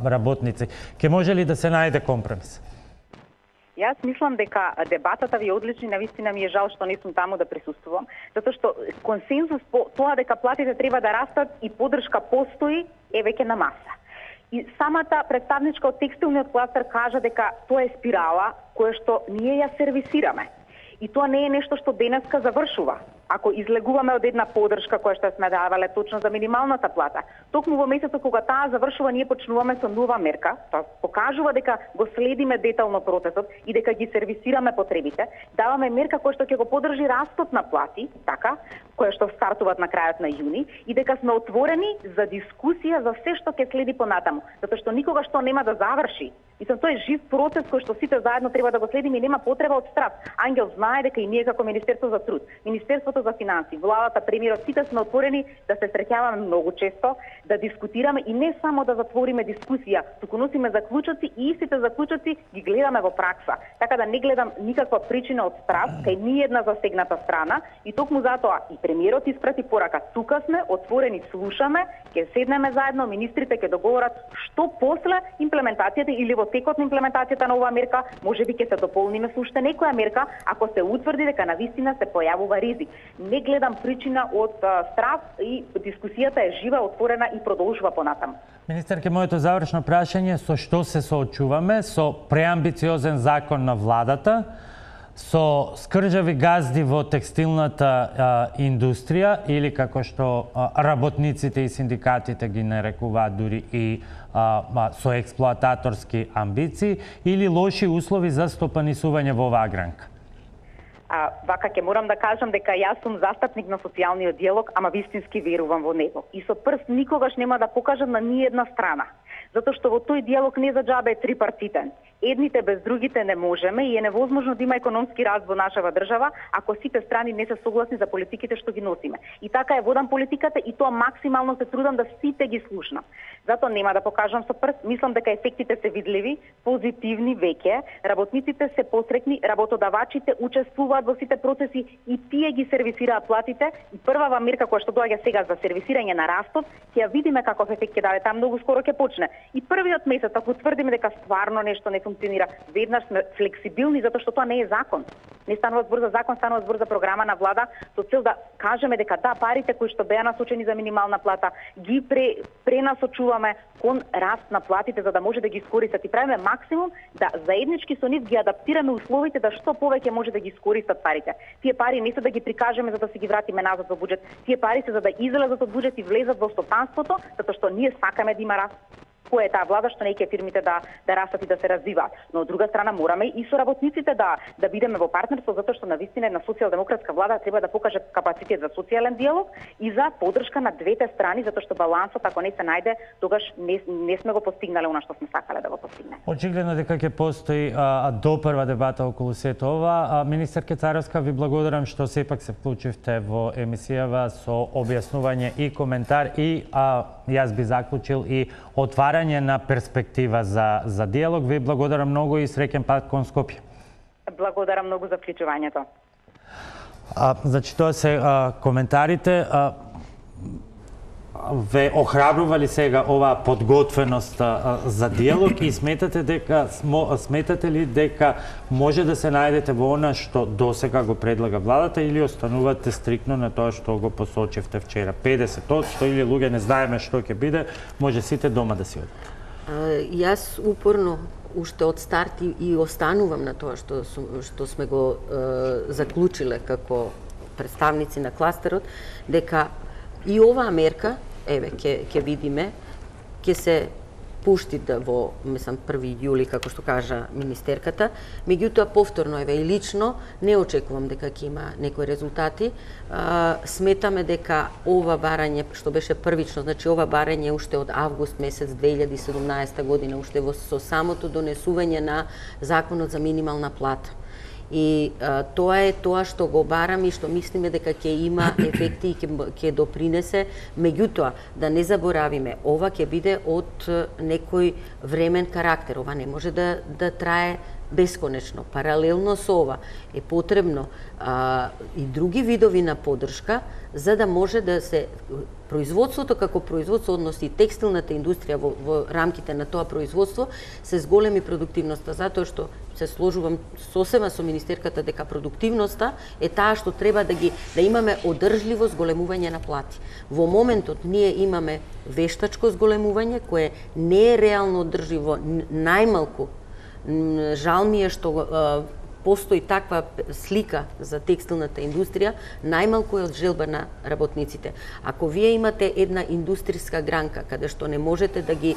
работници. Ке може ли да се најде компромис? Јас мислам дека дебатата ви е одлична, навистина ми е жал што не сум таму да присуствувам, затоа што консензус по тоа дека платите треба да растат и поддршка постои е веќе на маса. И самата представничка од текстилниот кластер кажа дека тоа е спирала која што ние ја сервисираме. И тоа не е нешто што денеска завршува. Ако излегуваме од една поддршка која што сме давале точно за минималната плата, токму во месецот кога таа завршува, ние почнуваме со нова мерка. Тоа покажува дека го следиме детално процесот и дека ги сервисираме потребите. Даваме мерка која што ќе го поддржи растот на плати, така, која што стартуваат на крајот на јуни, и дека сме отворени за дискусија за се што ќе следи понатаму, затоа што никогаш тоа нема да заврши. Мислам, тоа е жив процес кој што сите заедно треба да го следиме и нема потреба од страх. Ангел знае дека и ние како Министерство за труд, Министерството за финансии, владата, премиерот, сите сме отворени да се среќаваме многу често, да дискутираме и не само да затвориме дискусија, туку носиме заклучоци и истите заклучоци ги гледаме во пракса. Така да не гледам никаква причина од страх кај ниедна засегната страна и токму затоа и премиерот испрати порака. Тука сме отворени, слушаме, ќе седнеме заедно, министрите ќе договорат што после имплементацијата или во текот на имплементацијата на оваа мерка, можеби ќе се дополниме со уште некоја мерка ако се утврди дека навистина се појавува ризик. Не гледам причина од страх и дискусијата е жива, отворена и продолжува понатаму. Министерке, моето завршно прашање, со што се соочуваме? Со преамбициозен закон на владата, со скрџави газди во текстилната индустрија или како што работниците и синдикатите ги нарекуваат дури и со експлоататорски амбиции или лоши услови за стопанисување во оваа гранка? Вака ќе морам да кажам дека јас сум застапник на социјалниот диалог, ама вистински верувам во него. И со прст никогаш нема да покажам на ниедна страна. Затоа што во тој диалог не за џабе е трипартитен. Едните без другите не можеме и е невозможно да има економски раст во нашава држава ако сите страни не се согласни за политиките што ги носиме. И така е водам политиката и тоа максимално се трудам да сите ги слушнам. Затоа нема да покажам со прст, мислам дека ефектите се видливи, позитивни веќе, работниците се посрекни, работодавачите учествуваат во сите процеси и тие ги сервисираат платите. И првава мерка која што доаѓа сега за сервисирање на растот, ќе ја видиме каков ефект ќе даде, таа многу скоро ќе почне. И првиот месец ако тврдиме дека стварно нешто не функционира, веднаш сме флексибилни затоа што тоа не е закон. Не станува збор за закон, станува збор за програма на влада со цел да кажеме дека да, парите кои што беа насочени за минимална плата ги пренасочуваме кон раст на платите за да може да ги искористат и правиме максимум да заеднички со нив ги адаптираме условите да што повеќе може да ги искористат парите. Тие пари не се да ги прикажеме за да се ги вратиме назад во буџет. Тие пари се за да излезат од буџет и влезат во стопанството, затоа што ние сакаме да има раст. Која е таа влада што не ќе фирмите да растат и да се развиваат. Но од друга страна мораме и со работниците да бидеме во партнерство затоа што навистина една социјалдемократска влада треба да покаже капацитет за социјален диалог и за поддршка на двете страни затоа што балансот ако не се најде тогаш не сме го постигнале она што сме сакале да го постигнеме. Очигледно дека ќе постои допрва дебата околу сето ова. Министерке Царовска, ви благодарам што сепак се вклучивте во емисијава со објаснување и коментар и јас би заклучил и отварање на перспектива за диалог. Ви благодарам многу и среќен пат кон Скопје. Благодарам многу за вклучувањето. Значи, тоа се коментарите. Ве охрабрува ли сега оваа подготвеност за диалог и сметате ли дека може да се најдете во она што досега го предлага владата или останувате стрикно на тоа што го посочивте вчера? 50% или луѓе не знаеме што ќе биде, може сите дома да си одат? Јас упорно уште од старт и останувам на тоа што сме го заклучиле како представници на кластерот, дека и оваа мерка, еве, ќе видиме, ќе се пушти во, мислам, 1 јули, како што кажа министерката. Меѓутоа, повторно, еве, и лично, не очекувам дека ќе има некои резултати. Сметаме дека ова барање, што беше првично, значи ова барање уште од август месец 2017 година, уште со самото донесување на Законот за минимална плата. И тоа е тоа што го барам и што мислиме дека ќе има ефекти и ќе допринесе. Меѓутоа, да не заборавиме, ова ќе биде од некој времен карактер. Ова не може да трае бесконечно. Паралелно со ова е потребно и други видови на поддршка, за да може да се производството како производство, односно и текстилната индустрија во рамките на тоа производство се зголеми продуктивноста, затоа што се сложувам сосема со министерката дека продуктивноста е таа што треба да имаме одржливо зголемување на плати. Во моментот ние имаме вештачко зголемување кое не е реално одржливо, најмалку. Жал ми е што постои таква слика за текстилната индустрија, најмалку е од желба на работниците. Ако вие имате една индустријска гранка каде што не можете да ги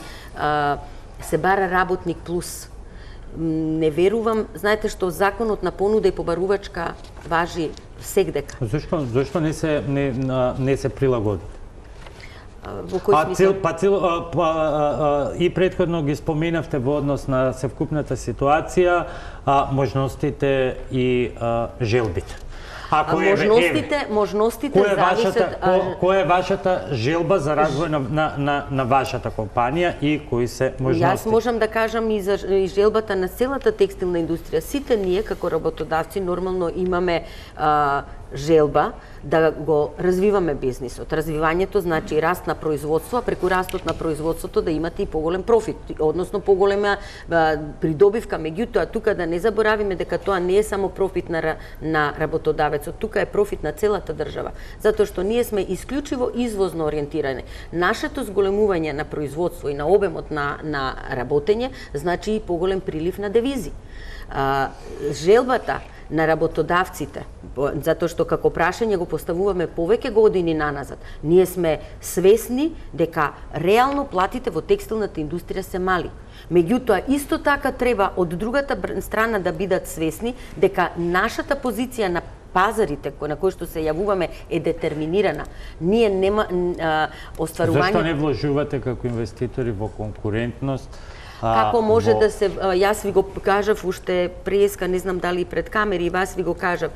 се бара работник плюс, не верувам, знаете што законот на понуда и побарувачка важи секдека. Зошто не се прилагоди? Во кој смисол? И претходно ги споменавте во однос на севкупната ситуација, можностите и желбите. Можностите зависат... Која е вашата желба за развој на вашата компанија и кои се можности? Јас можам да кажам и за желбата на целата текстилна индустрија. Сите ние како работодавци нормално имаме желба да го развиваме бизнисот. Развивањето значи раст на производство, а преку растот на производството да имате и поголем профит, односно поголема придобивка. Меѓутоа, тука да не заборавиме дека тоа не е само профит на работодавецот, тука е профит на целата држава, затоа што ние сме исклучиво извозно ориентирани. Нашето зголемување на производство и на обемот на работење значи и поголем прилив на девизи. Желбата на работодавците, затоа што како прашање го поставуваме повеќе години наназад, ние сме свесни дека реално платите во текстилната индустрија се мали. Меѓутоа, исто така треба од другата страна да бидат свесни дека нашата позиција на пазарите на кои што се јавуваме е детерминирана. Ние нема остварување... Зашто не вложувате како инвеститори во конкурентност? Како може да се... Јас ви го кажав уште преска, не знам дали и пред камери, и вас ви го кажав,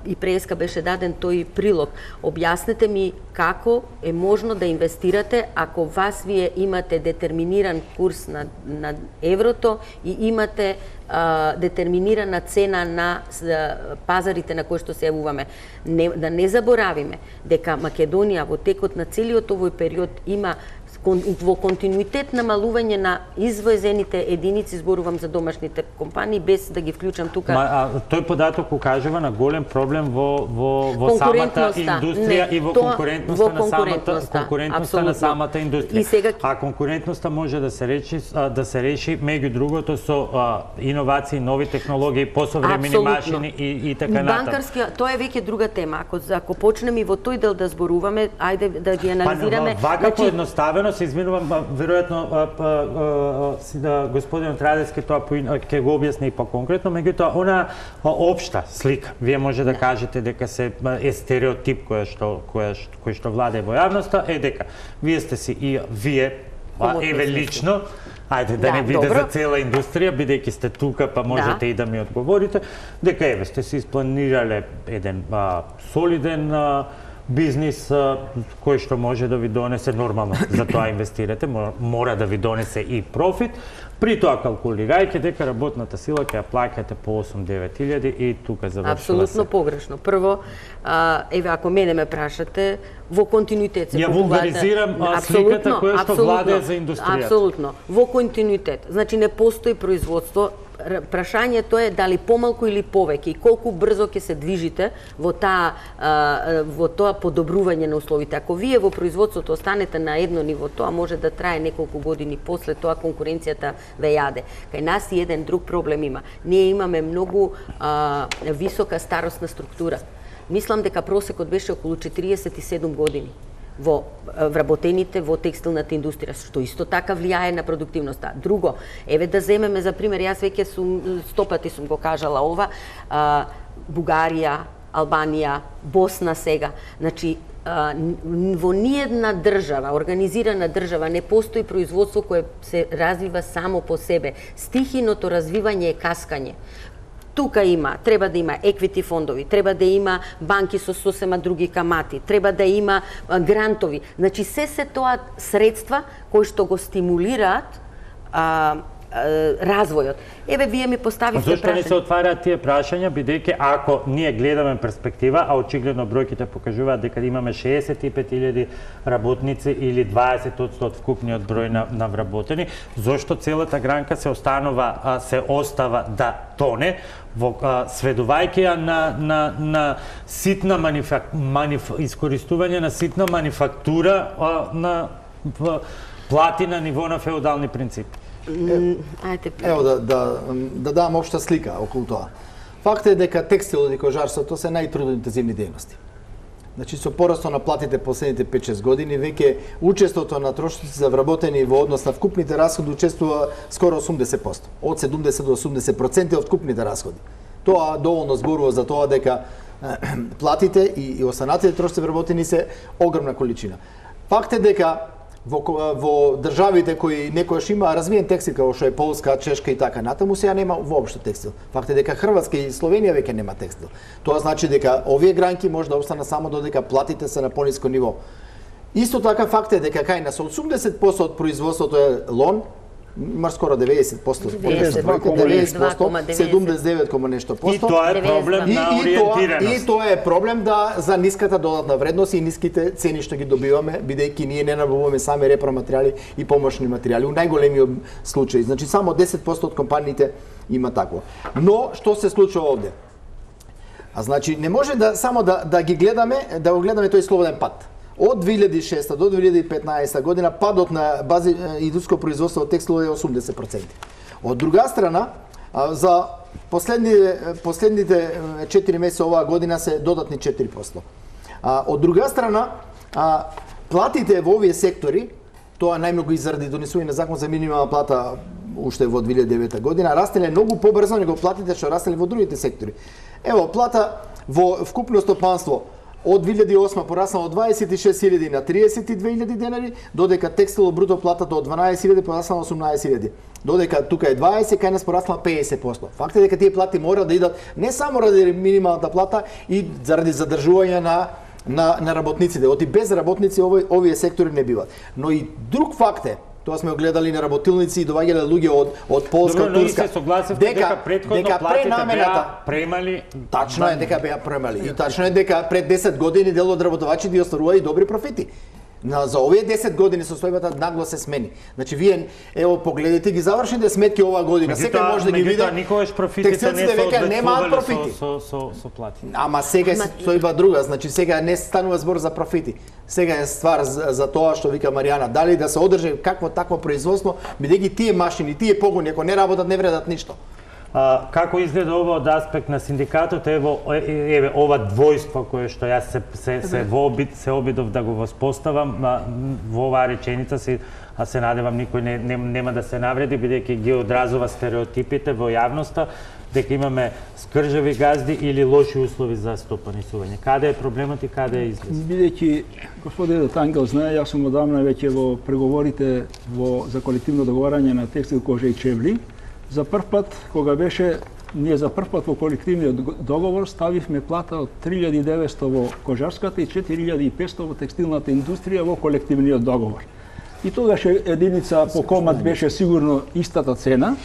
и преска беше даден тој прилог. Објаснете ми како е можно да инвестирате ако вас вие имате детерминиран курс на еврото и имате детерминирана цена на пазарите на кои што се јавуваме. Да не заборавиме дека Македонија во текот на целиот овој период има во континуитет намалување на извозените единици, зборувам за домашните компании, без да ги вклучам тука. Тој податок укажува на голем проблем во самата индустрија и во конкурентноста на самата индустрија. А конкурентноста може да се реши меѓу другото со иновации, нови технологии, посовремени машини и така натаму. Тоа е веќе друга тема. Ако почнеме и во тој дел да зборуваме, ајде да ги анализираме. Вака поедноставено се извинувам, веројатно господинот Радевски тоа ќе го објасни и по-конкретно, меѓутоа она општа слика, вие може да кажете дека е стереотип кој што владее во јавноста, е дека вие сте си и вие, еве лично, ајде да не биде за цела индустрија, бидејќи сте тука, па можете и да ми одговорите, дека еве сте си испланирале еден солиден бизнис кој што може да ви донесе, нормално за тоа инвестирате, мора да ви донесе и профит, при тоа калкулирајќи дека работната сила ќе ја плаќате по 8-9 илјади и тука завршува се. Апсолутно погрешно. Прво, еве ако мене ме прашате, во континуитет се ја вулгаризирам сликата која што владее за индустријата. Апсолутно. Во континуитет. Значи не постои производство. Прашањето е дали помалку или повеќе и колку брзо ќе се движите во тоа подобрување на условите. Ако вие во производството останете на едно ниво, тоа може да трае неколку години, после тоа конкуренцијата ве јаде. Кај нас и еден друг проблем има. Ние имаме многу висока старосна структура. Мислам дека просекот беше околу 47 години во вработените во текстилната индустрија, што исто така влијае на продуктивноста. Друго, еве да земеме за пример, јас веќе сум 100 пати сум го кажала ова, Бугарија, Албанија, Босна сега, значи во ниедна држава, организирана држава, не постои производство кое се развива само по себе. Стихиното развивање е каскање. тука треба да има еквити фондови, треба да има банки со сосема други камати, треба да има грантови. Значи се тоа средства кои што го стимулираат развојот. Еве, вие ми поставивте прашање. Зошто не се отвараат тие прашања, бидејќи ако ние гледаме перспектива, а очигледно бројките покажуваат дека имаме 65.000 работници или 20% од вкупниот број на вработени, зошто целата гранка се остава да тоне, сведувајќи ја на ситна искористување на ситна манифактура на плати на ниво на феудални принципи. Ево да дам општа слика околу тоа. Факт е дека текстилот и кожарството се најтрудоинтензивни дејности. Значи со порастот на платите последните 5-6 години веќе учеството на трошоците за вработени во однос на вкупните расходи учествува скоро 80%, од 70 до 80% од вкупните расходи. Тоа доволно зборува за тоа дека платите и останатите трошоци вработени се огромна количина. Факт е дека во државите кои некојаш има развиен текстил, како што е Полска, Чешка и така натаму, сега нема воопшто текстил. Факт е дека Хрватска и Словенија веќе нема текстил. Тоа значи дека овие гранки може да обстанат само додека платите се на пониско ниво. Исто така факт е дека кај нас 80% од производството е лон, има скоро 90%, 79 нешто посто. И тоа е проблем на ориентираност. И тоа е проблем за ниската додатна вредност и ниските цени што ги добиваме, бидејќи ние не набавуваме сами репроматеријали и помошни материјали. У најголемиот случај, значи само 10% од компаниите има такво. Но што се случува овде? Значи не може само да ги гледаме, да го гледаме тој слободен пат. Од 2006 до 2015 година падот на бази индустријско производство од текстил е 80%. Од друга страна, за последните 4 месеца оваа година се додатни 4%. Од друга страна, платите во овие сектори, тоа најмногу и заради донесување на закон за минимална плата уште во 2009 година, растеле многу побрзо него платите што растеле во другите сектори. Ево, плата во вкупно стопанство од 2008 пораснала од 26.000 на 32.000 денари, додека текстил бруто платата од 12.000 пораснала 18.000. Додека тука е 20, кај нас пораснала 50%. Факт е дека тие плати мора да идат не само ради минималната плата и заради задржување на работниците. Оти без работници овие сектори не биват. Но и друг факт е, тоа сме огледали на работилници и доваѓале луѓе од Полска, Турска. Дека претходно платите беа премали. Тачно е дека беа премали. И тачно е дека пред 10 години дел од работодавачите остварува и добри профити. За овие 10 години состојбата нагло се смени. Значи вие ево погледнете ги завршните сметки оваа година. Секој може да ги види. Никогаш профитите не се одветствувале со плати. Ама сега е состојба друга, значи сега не станува збор за профити. Сега е ствар за тоа што вика Маријана, дали да се одржи какво такво производство, бидејќи тие машини, тие погони ако не работат не вредат ништо. Како изгледа ова од аспект на синдикатот, еве ова двојство кое што јас се обидов да го воспоставам во оваа реченица, а се надевам никој нема да се навреди, бидејќи ги одразува стереотипите во јавноста, дека имаме скржави газди или лоши услови за стопанисување. Каде е проблемот и каде е излез? Бидејќи господинот Ангел знае, јас сум одамна веќе во преговорите за колективно договарање на текстил, кожа и чевли. Ние за прв пат во колективниот договор ставивме плата од 3.900 во кожарската и 4.500 во текстилната индустрија во колективниот договор. И тогаш единица по комат беше сигурно истата цена,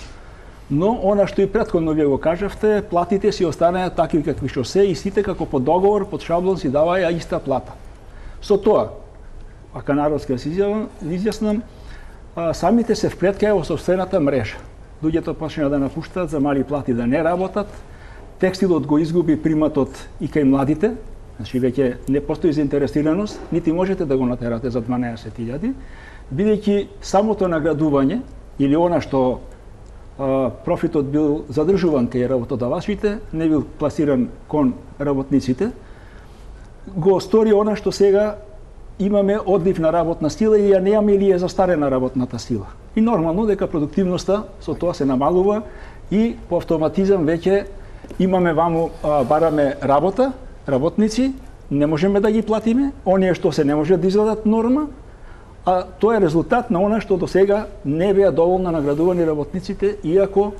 но она што и претходно вие го кажавте, платите си останаа такви какви што се и сите како по договор, под шаблон си даваја иста плата. Со тоа, ака народски се изјаснам, самите се вплеткаја во сопствената мрежа. Луѓето почнаа да напуштаат за мали плати да не работат, текстилот го изгуби приматот и кај младите, значи веќе не постои заинтересираност, нити можете да го натерате за 12.000, бидејќи самото наградување или она што профитот бил задржуван кај работодавачите, не бил пласиран кон работниците, го стори она што сега имаме одлив на работна сила и ја немаме или е застарена работната сила. И нормално дека продуктивноста со тоа се намалува и по автоматизам веќе имаме бараме работници, не можеме да ги платиме, оние што се не може да изгledат норма, а тоа е резултат на она што до сега не беа доволно наградувани работниците, иако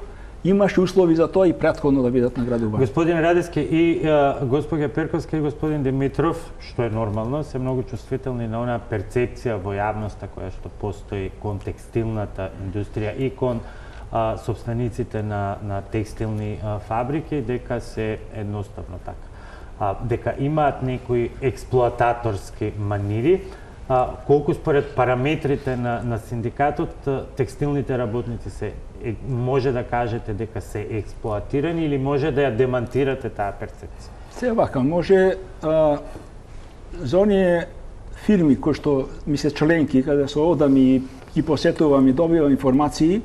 имаше услови за тоа и претходно да бидат наградувани. Господин Радевски и госпоѓа Перковска и господин Димитров, што е нормално, се многу чувствителни на онаа перцепција во јавноста која што постои кон текстилната индустрија и кон собствениците на текстилни фабрики, дека се едноставно така. Дека имаат некои експлоататорски манири, колку според параметрите на синдикатот текстилните работници се може да кажете дека се експлоатирани или може да ја демантирате таа перцепција? Се вака, може за оние фирми кои што ми се членки, каде се одам и ги посетувам и добивам информации,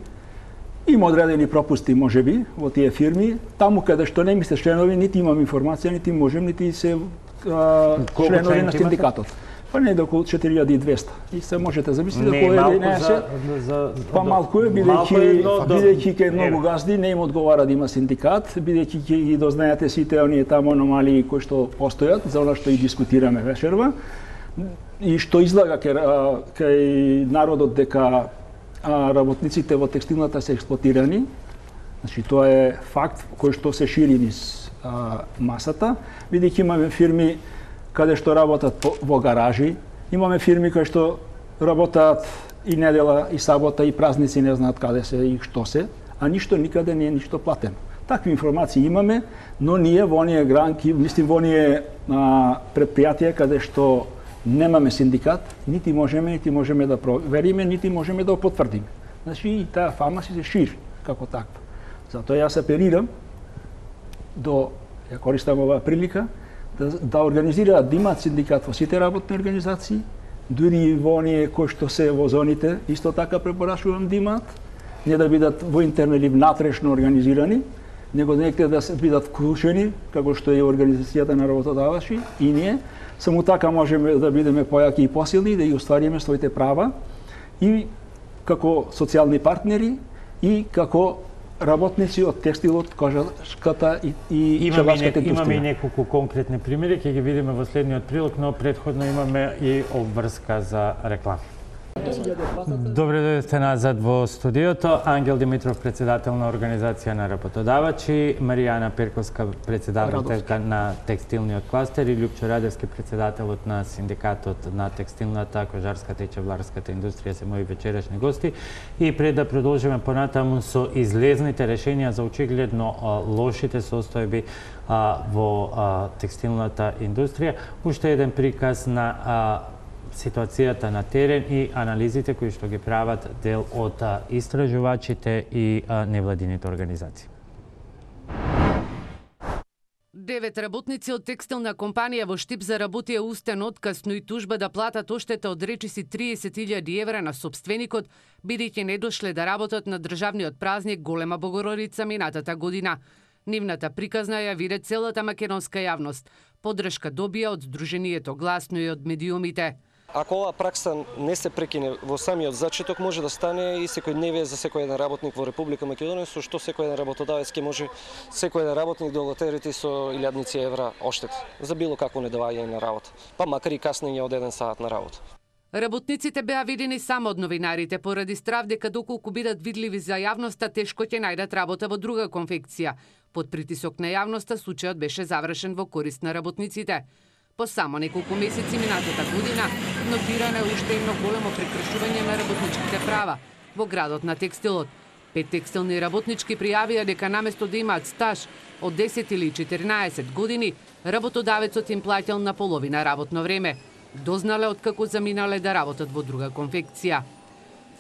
има одредени пропусти можеби во тие фирми, таму каде што не ми се членови, нити имам информација, нити можем, нити се членови на синдикатот. Па не околу 4200. И се можете замислите кој е па малку е, бидејќи кај многу газди не им одговара да има синдикат, бидејќи ќе ги дознаете сите оние таму аномалии кои што постојат, за она што и дискутираме вечерва, и што излага кај народот дека работниците во текстилната се експлоатирани. Значи тоа е факт кој што се шири низ масата, бидејќи имаме фирми каде што работат во гаражи, имаме фирми кои што работат и недела, и сабота, и празници, не знаат каде се и што се, а ништо никаде не е ништо платено. Такви информации имаме, но ние во оние гранки, мислим во оние предпријатија каде што немаме синдикат, нити можеме да провериме, нити можеме да потврдиме. Значи и таа фама се шири како таква. Затоа јас апелирам ја користам оваа прилика, да организираат, да имаат синдикат во сите работни организации, дури во оние кои што се во зоните, исто така препорачувам да имаат, не да бидат во интерно или внатрешно организирани, него некаде да се бидат вклучени, како што е организацијата на работодавачи и ние, само така можеме да бидеме појаки и посилни, да ги оствариме своите права и како социјални партнери и како работници од текстилот, кожашката и пчеларската индустрија. Имаме и неколку конкретни примери, ќе ги видиме во следниот прилог, но претходно имаме и обврска за реклама. Добре дојдете назад во студиото. Ангел Димитров, председател на Организација на работодавачи, Маријана Перковска, председателка на текстилниот кластер и Лјупчо Радевски, председателот на синдикатот на текстилната, кожарската и чевларската индустрија се мои вечерашни гости. И пред да продолжиме понатаму со излезните решенија за очигледно лошите состојби во текстилната индустрија, уште еден приказ на ситуацијата на терен и анализите кои што ги прават дел од истражувачите и невладините организации. 9 работници од текстилна компанија во Штип заработија устен отказ, но и тужба да платат оштета од речиси 30.000 евра на собственикот, бидејќи не дошле да работат на државниот празник Голема Богородица минатата година. Нивната приказна ја виде целата македонска јавност. Поддршка добија од Сдруженијето Гласно и од медиумите. Ако оваа пракса не се прекине во самиот зачеток, може да стане и секојдневие за секој еден работник во Република Македонија, со што секој еден работодавец ќе може секој еден работник да го терети со илјадници евра оштет за било какво недоваѓање на работа, па макар и каснење од 1 сат на работа. Работниците беа видени само од новинарите поради страв дека доколку бидат видливи за јавноста, тешко ќе најдат работа во друга конфекција. Под притисок на јавноста случајот беше завршен во корист на работниците. По само неколку месеци минатата година нотирано е уште едно големо прекршување на работничките права во градот на текстилот. 5 текстилни работнички пријавија дека наместо да имаат стаж од 10 или 14 години, работодавецот им плаќал на половина работно време. Дознале откако заминале да работат во друга конфекција.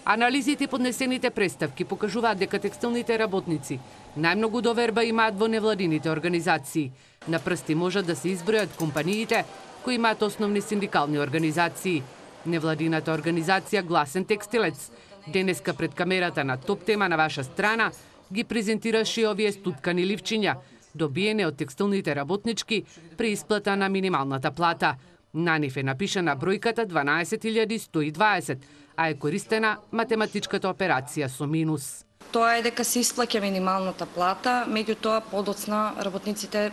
Анализите и поднесените представки покажуваат дека текстилните работници најмногу доверба имаат во невладините организации. На прсти можат да се избројат компаниите кои имаат основни синдикални организации. Невладината организација Гласен текстилец денеска пред камерата на Топ тема на ваша страна ги презентираше овие стуткани ливчиња, добиени од текстилните работнички при исплата на минималната плата. На нив е напишана бројката 12.120, а е користена математичката операција со минус. Тоа е дека се исплаќа минималната плата, меѓутоа подоцна работниците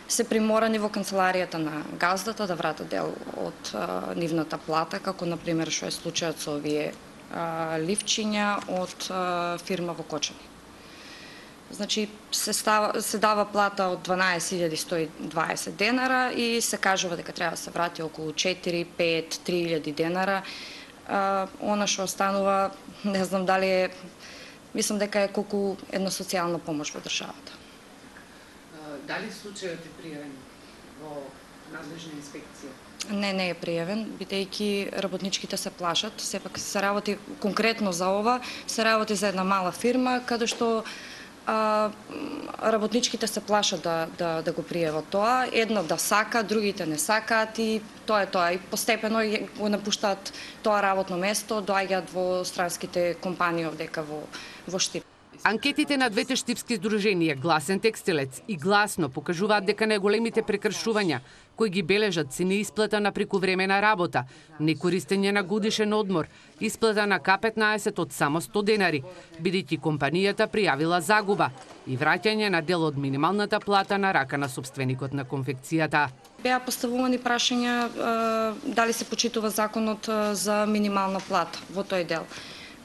се приморани во канцеларијата на газдата да вратат дел од нивната плата, како например што е случајот со овие ливчиња од фирма во Кочани. Значи се дава плата од 12.120 денара и се кажува дека треба да се врати околу 4, 5, 3.000 денара. Она што останува, не знам дали е, мислам дека е колку една социјална помош во државата. Дали случајот е пријавен во надлежна инспекција? Не е пријавен, бидејќи работничките се плашат. Сепак се работи конкретно за ова, се работи за една мала фирма, каде што работничките се плашат да го пријават тоа. Една да сака, другите не сакаат и тоа е тоа. И постепено го напуштаат тоа работно место, доаѓаат во странските компании овдека во Штип. Анкетите на двете штипски здруженија Гласен текстилец и Гласно покажуваат дека најголемите прекршувања кои ги бележат се неисплата на прековремена работа, некористење на годишен одмор, исплата на К15 од само 100 денари, бидејќи компанијата пријавила загуба и враќање на дел од минималната плата на рака на собственикот на конфекцијата. Беа поставувани прашања дали се почитува законот за минимална плата во тој дел.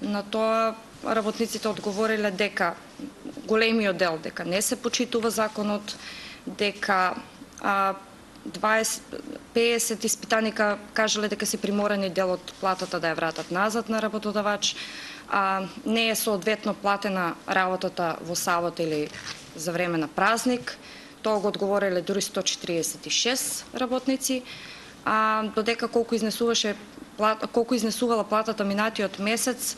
На тоа работниците одговориле дека големиот дел дека не се почитува законот, дека 50 испитаника кажале дека се приморани дел од платата да ја вратат назад на работодавач, не е соодветно платена работата во сабота или за време на празник. Тоа го одговориле дури 146 работници, додека колку изнесувала платата минатиот месец,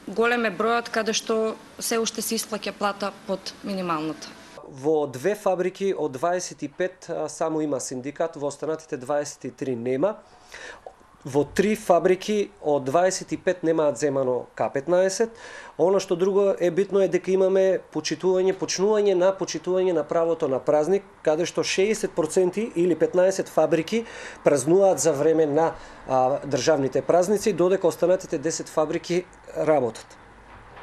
голем е бројот каде што се уште се исплаќа плата под минималната. Во две фабрики од 25 само има синдикат, во останатите 23 нема. Во 3 фабрики од 25 немаат земано К15. Оно што друго е битно е дека имаме почнување на правото на празник, каде што 60% или 15 фабрики празнуваат за време на државните празници, додека останатите 10 фабрики работат.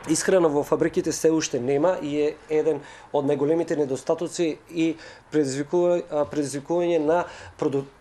Исхрана во фабриките се уште нема и е еден од најголемите недостатоци и предизвикување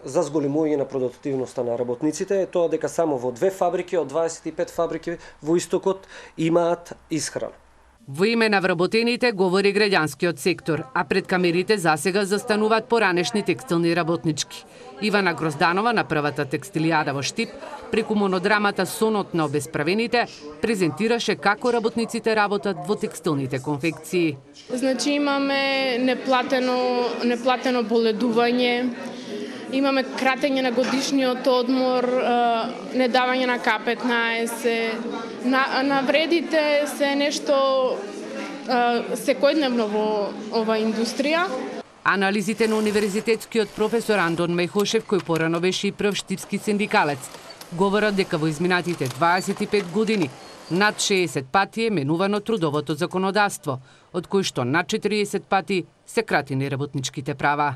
за зголемување на продуктивноста на работниците е тоа дека само во 2 фабрики од 25 фабрики во истокот имаат исхрана. Во име на вработените говори граѓанскиот сектор, а пред камерите засега застануваат поранешни текстилни работнички. Ивана Грозданова на првата текстилијада во Штип, преку монодрамата Сонот на обесправените, презентираше како работниците работат во текстилните конфекции. Значи имаме неплатено боледување, имаме кратење на годишниот одмор, недавање на К15, навредите се нешто секојдневно во ова индустрија. Анализите на универзитетскиот професор Андон Мејхошев, кој порано беше и прв штипски синдикалец, говорат дека во изминатите 25 години над 60 пати е менувано трудовото законодавство, од кои што над 40 пати се кратени работничките права.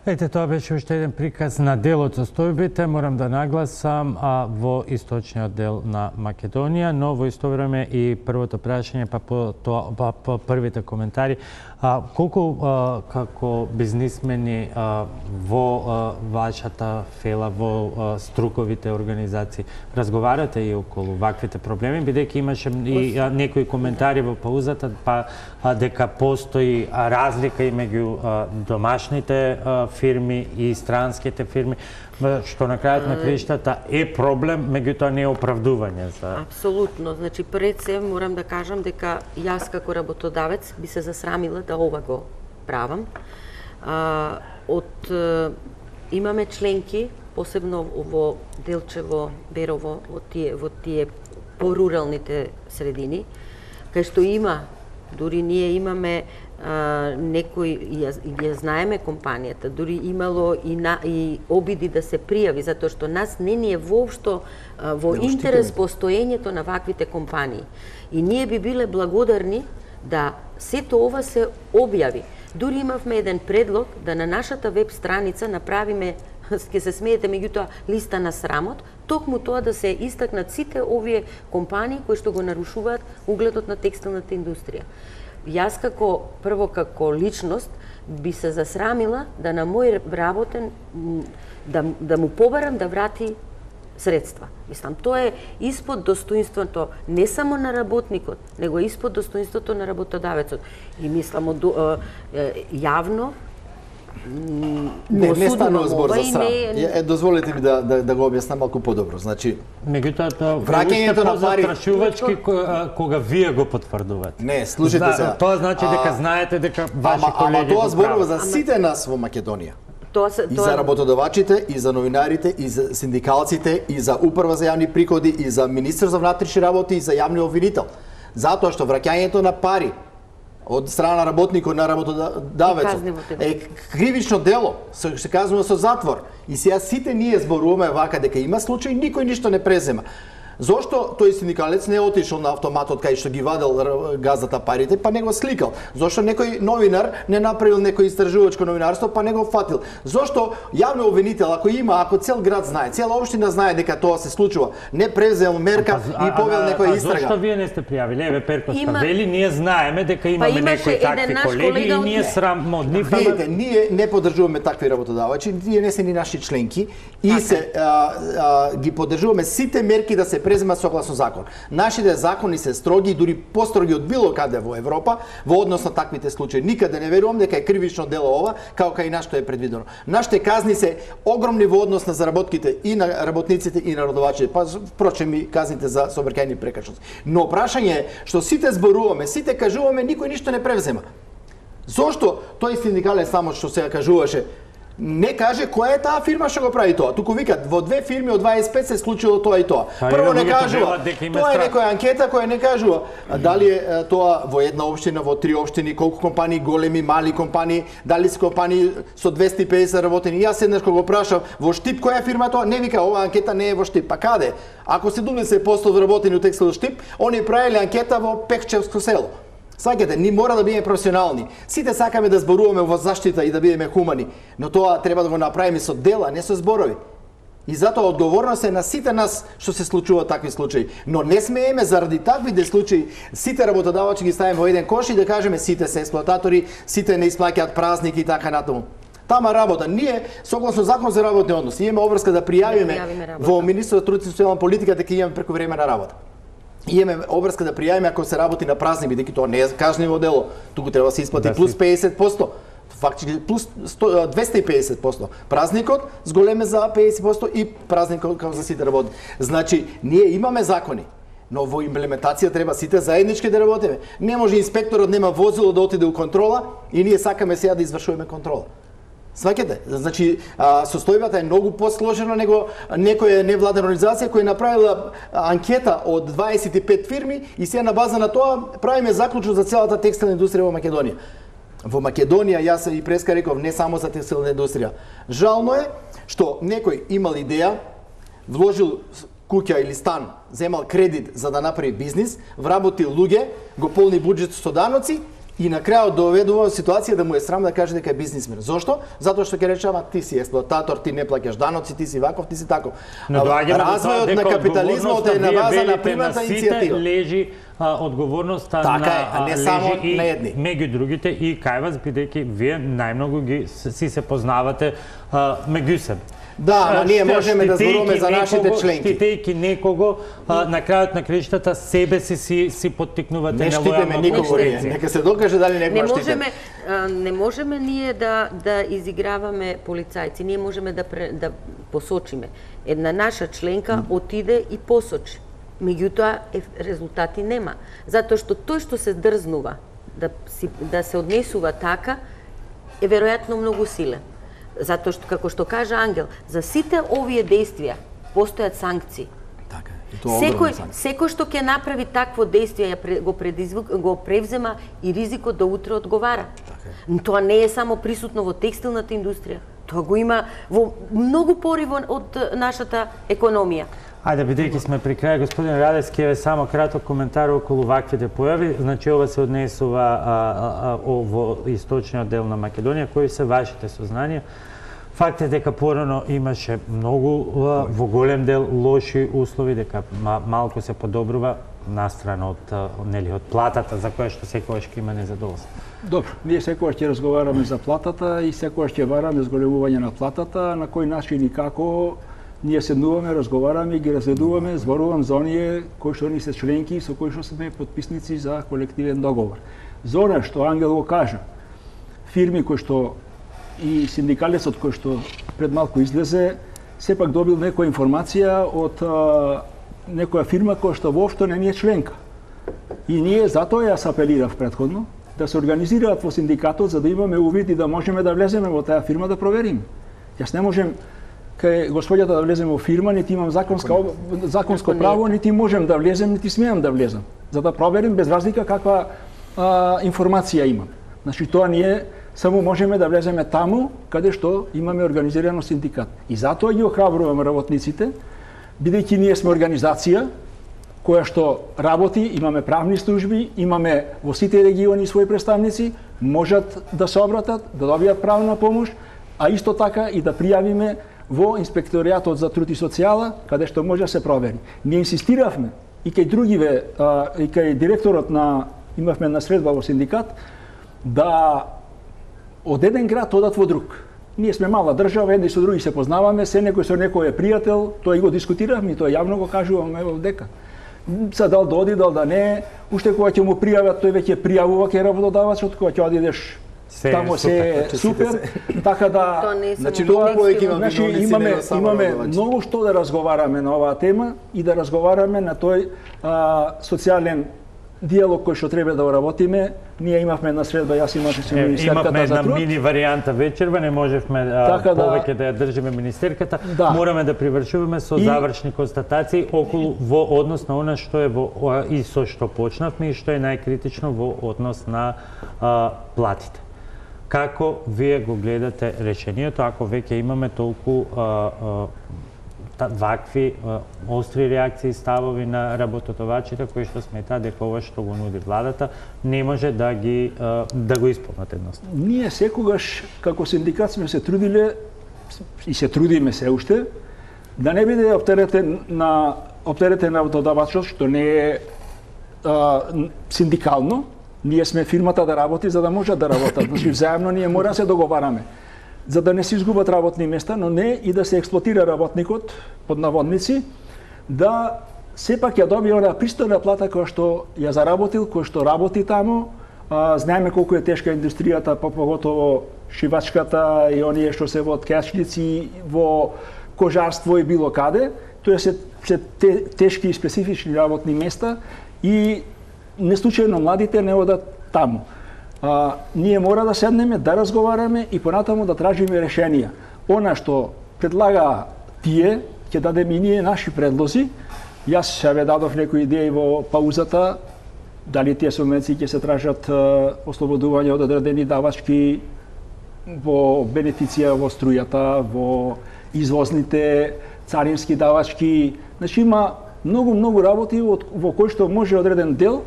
Ете, тоа беше уште еден приказ на делот со стојбите. Морам да нагласам во источниот дел на Македонија, но во исто време и првото прашање, па по првите коментари. Колку како бизнисмени во вашата фела, во струковите организации, разговарате и околу ваквите проблеми, бидејќи имаше и некои коментари во паузата, дека постои разлика и меѓу домашните фирми и странските фирми, што на крајот на краиштата е проблем, меѓутоа не е оправдување за... Апсолутно. Значи, пред се морам да кажам дека јас како работодавец би се засрамила да ова го правам. Имаме членки, посебно во Делчево, Берово, во тие поруралните средини, кај што има, дури ние имаме некои, ја знаеме компанијата, дури имало и обиди да се пријави, затоа што нас не ни е воопшто во интерес постоењето на ваквите компании. И ние би биле благодарни да сето ова се објави. Дури имавме еден предлог да на нашата веб страница направиме, ќе се смеете, меѓутоа листа на срамот, токму тоа да се истакнат сите овие компании кои што го нарушуваат угледот на текстилната индустрија. Јас како личност би се засрамила да на мој работен да му побарам да врати средства. Мислам, тоа е испод достоинството не само на работникот, него испод достоинството на работодавецот. И мислам, јавно не станува збор за срам. Дозволете ми да го објаснам малку подобро. Значи, меѓутоа тоа враќањето на пари застрашувачки кога вие го потврдувате. Не, слушайте се. Тоа значи дека знаете дека ваши колеги. Ама тоа зборува за сите нас во Македонија. И за работодавачите, и за новинарите, и за синдикалците, и за Управа за јавни приходи, и за министр за внатрешни работи, и за јавни обвинител. Затоа што враќањето на пари од страна на работникот на работодавецот е кривично дело, се казува со затвор. И сега сите ние зборуваме вака дека има случај, никој ништо не презема. Зошто тој синдикалец не отишол на автоматот кај што ги вадел газдата парите, па не го сликал? Зошто некој новинар не направил некој истражувачко новинарство, па не го фатил? Зошто јавен обвинител, ако цел град знае, цела општина знае дека тоа се случува, не презел мерка и повел некоја истрага? Зошто вие не сте пријавили? Еве Перко вели, ние знаеме дека имаме некои такви колеги и ние срамо од нив. Видите, ние не поддржуваме такви работодавачи, ние не се ни наши членки и се ги поддржуваме сите мерки да се презема согласно закон. Нашите закони се строги, дури построги од било каде во Европа, во однос на таквите случаи. Никаде не верувам дека е кривично дело ова, како кај нашто е предвидено. Нашите казни се огромни во однос на заработките и на работниците и на работодавачите, па впрочем и казните за сообраќајни прекршоци. Но прашање е што сите зборуваме, сите кажуваме, никој ништо не превзема. Зошто тој синдикалец само што сега кажуваше не каже која е таа фирма што го прави тоа. Туку викат во две фирми од 25 се случило тоа и тоа. Прво не кажува. Тоа е некоја анкета која не кажува дали е тоа во една општина, во три општини, колку компании, големи, мали компании, дали се компании со 250 работени. Јас еднаш кога го прашав во Штип која фирма тоа, не вика оваа анкета не е во Штип. Па каде? Ако се 20% работени у текстил Штип, они правеле анкета во Пекчевско село. Сваќате, ни мора да бидеме професионални. Сите сакаме да зборуваме во заштита и да бидеме хумани, но тоа треба да го направиме со дела, не со зборови. И затоа одговорност е на сите нас што се случува такви случаи. Но не смееме заради таквите случаи сите работодавачи ги ставиме во еден кош и да кажеме сите се експлоататори, сите не исплаќаат празники и така натаму. Тама работа. Ние, согласно закон за работни односи, имаме обврска да пријавиме во Министерството за труд и социјална политика дека имаме прековремена работа. Имаме обврска да пријавиме ако се работи на празни, бидејќи тоа не е кажнливо дело. Туку треба да се исплати плюс 50%. Фактички плюс 250%. Празникот зголеме за 50% и празникот како за сите работи. Значи, ние имаме закони, но во имплементација треба сите заеднички да работиме. Не може инспекторот нема возило да отиде у контрола и ние сакаме сега да извршуваме контрола. Сваќате? Значи, состојбата е многу посложена него некоја невладна организација која направила анкета од 25 фирми и сега на база на тоа правиме заклучок за целата текстилна индустрија во Македонија. Во Македонија, јас и преска реков, не само за текстилна индустрија. Жално е што некој имал идеја, вложил куќа или стан, земал кредит за да направи бизнис, вработил луѓе, го полни буџет со даноци, и на крајот доведува ситуација да му е срам да каже дека е бизнисмен. Зошто? Затоа што ќе рече, ама ти си експлоататор, ти не плаќаш даноци, ти си ваков, ти си таков. Развојот на капитализмот е на база на приватна иницијатива. Лежи одговорноста на лежи на едни. Меѓу другите и кај вас, бидејќи вие најмногу ги си се познавате меѓу себе. Да, ама ние можеме да зборуваме за нашите членки. Штитејќи некого, на крајот на криштата себе си поттикнувате не штитиме никого. Нека се докаже дали некој штитиме. Не можеме ние да изиграваме полицајци. Ние можеме да посочиме. Една наша членка отиде и посочи. Меѓутоа резултати нема. Затоа што тој што се дрзнува да се однесува така е веројатно многу силен. Затоа што, како што кажа Ангел, за сите овие действија постојат санкции. Така, секој што ќе направи такво действие го превзема и ризикот да утре одговара. Така. Тоа не е само присутно во текстилната индустрија. Тоа го има во многу пори од нашата економија. Ајде, бидејќи сме при крај, господин Радевски, еве само краток коментар околу ваквите појави. Значи, ова се однесува во источниот дел на Македонија, кои се вашите сознанија? Факт е дека порано имаше многу во голем дел лоши услови, дека малку се подобрува настрана од платата за која што секогаш ќе има незадоволство. Добро, ние секогаш ќе разговараме за платата и секогаш ќе бараме зголемување на платата, на кој начин и како ние седнуваме, разговараме, ги разгледуваме, зборувам за оние кои што ни се членки со кои што сме подписници за колективен договор. За она што Ангел го кажа, фирми кои што и синдикалецот кој што пред малку излезе, сепак добил некоја информација од некоја фирма која што воопшто не ни е членка. И ние затоа јас апелирав претходно да се организираат во синдикатот за да имаме увид и да можеме да влеземе во таа фирма да провериме. Јас не можем кај господјата да влезем во фирма, нити имам законско право, нити можем да влезем, нити смеам да влезам, за да проверим без разлика каква информација имам. Значи тоа ние само можеме да влеземе таму каде што имаме организирано синдикат. И затоа ги охрабрувам работниците, бидејќи ние сме организација која што работи, имаме правни служби, имаме во сите региони своји представници, можат да се обратат, да добијат правна помош, а исто така и да пријавиме во инспекторијатот за труд и социјала, каде што може да се провери. Ние инсистиравме и кај другиве, и кај директорот имавме една средба во синдикат, да од еден град одат во друг. Ние сме мала држава, едни со други се познаваме, се некој со некој е пријател, тоа и го дискутиравме, и тоа јавно го кажуваме дека. Са дал да оди, дал да не, уште кога ќе му пријават, тој веќе пријавува кај работодавачот, кога ќе одидеш тамо се супер, така да значи имаме многу што да разговараме на оваа тема и да разговараме на тој социјален диалог кој што треба да работиме. Ние имавме една средба, јас имаше со министерката за труд. Имавме една мини варијанта вечерва, не можевме повеќе да ја држиме министерката. Мораме да привршуваме со завршни констатации околу во однос на она што е и со што почнавме и што е најкритично во однос на платите. Како вие го гледате решението ако веќе имаме толку вакви остри реакции и ставови на работодавачите кои што сметаат дека ова што го нуди владата не може да го исполнат едноставно? Ние секогаш како синдикат сме се трудиле и се трудиме се уште да не биде оптеретен на работодавачот што не е синдикално. Ние сме фирмата да работи за да можат да работат. Значи взаемно ние мора да се договараме за да не се изгубат работни места, но не и да се експлоатира работникот под наводници, да сепак ја добие она пристојна плата која што ја заработил, кој што работи таму. Знаеме колку е тешка индустријата, поготово шивачката и оние што се во ткачници, во кожарство и било каде. Тоа се тешки и специфични работни места и неслучајно младите не одат таму. Ние мора да седнеме, да разговараме и понатаму да тражиме решенија. Она што предлага тие, ќе дадеме и ние наши предлози. Јас ќе ве дадов некои идеи во паузата, дали тие субвенции ќе се тражат ослободување од одредени давачки во бенефиција во струјата, во извозните царински давачки. Значи има многу работи во кои што може одреден дел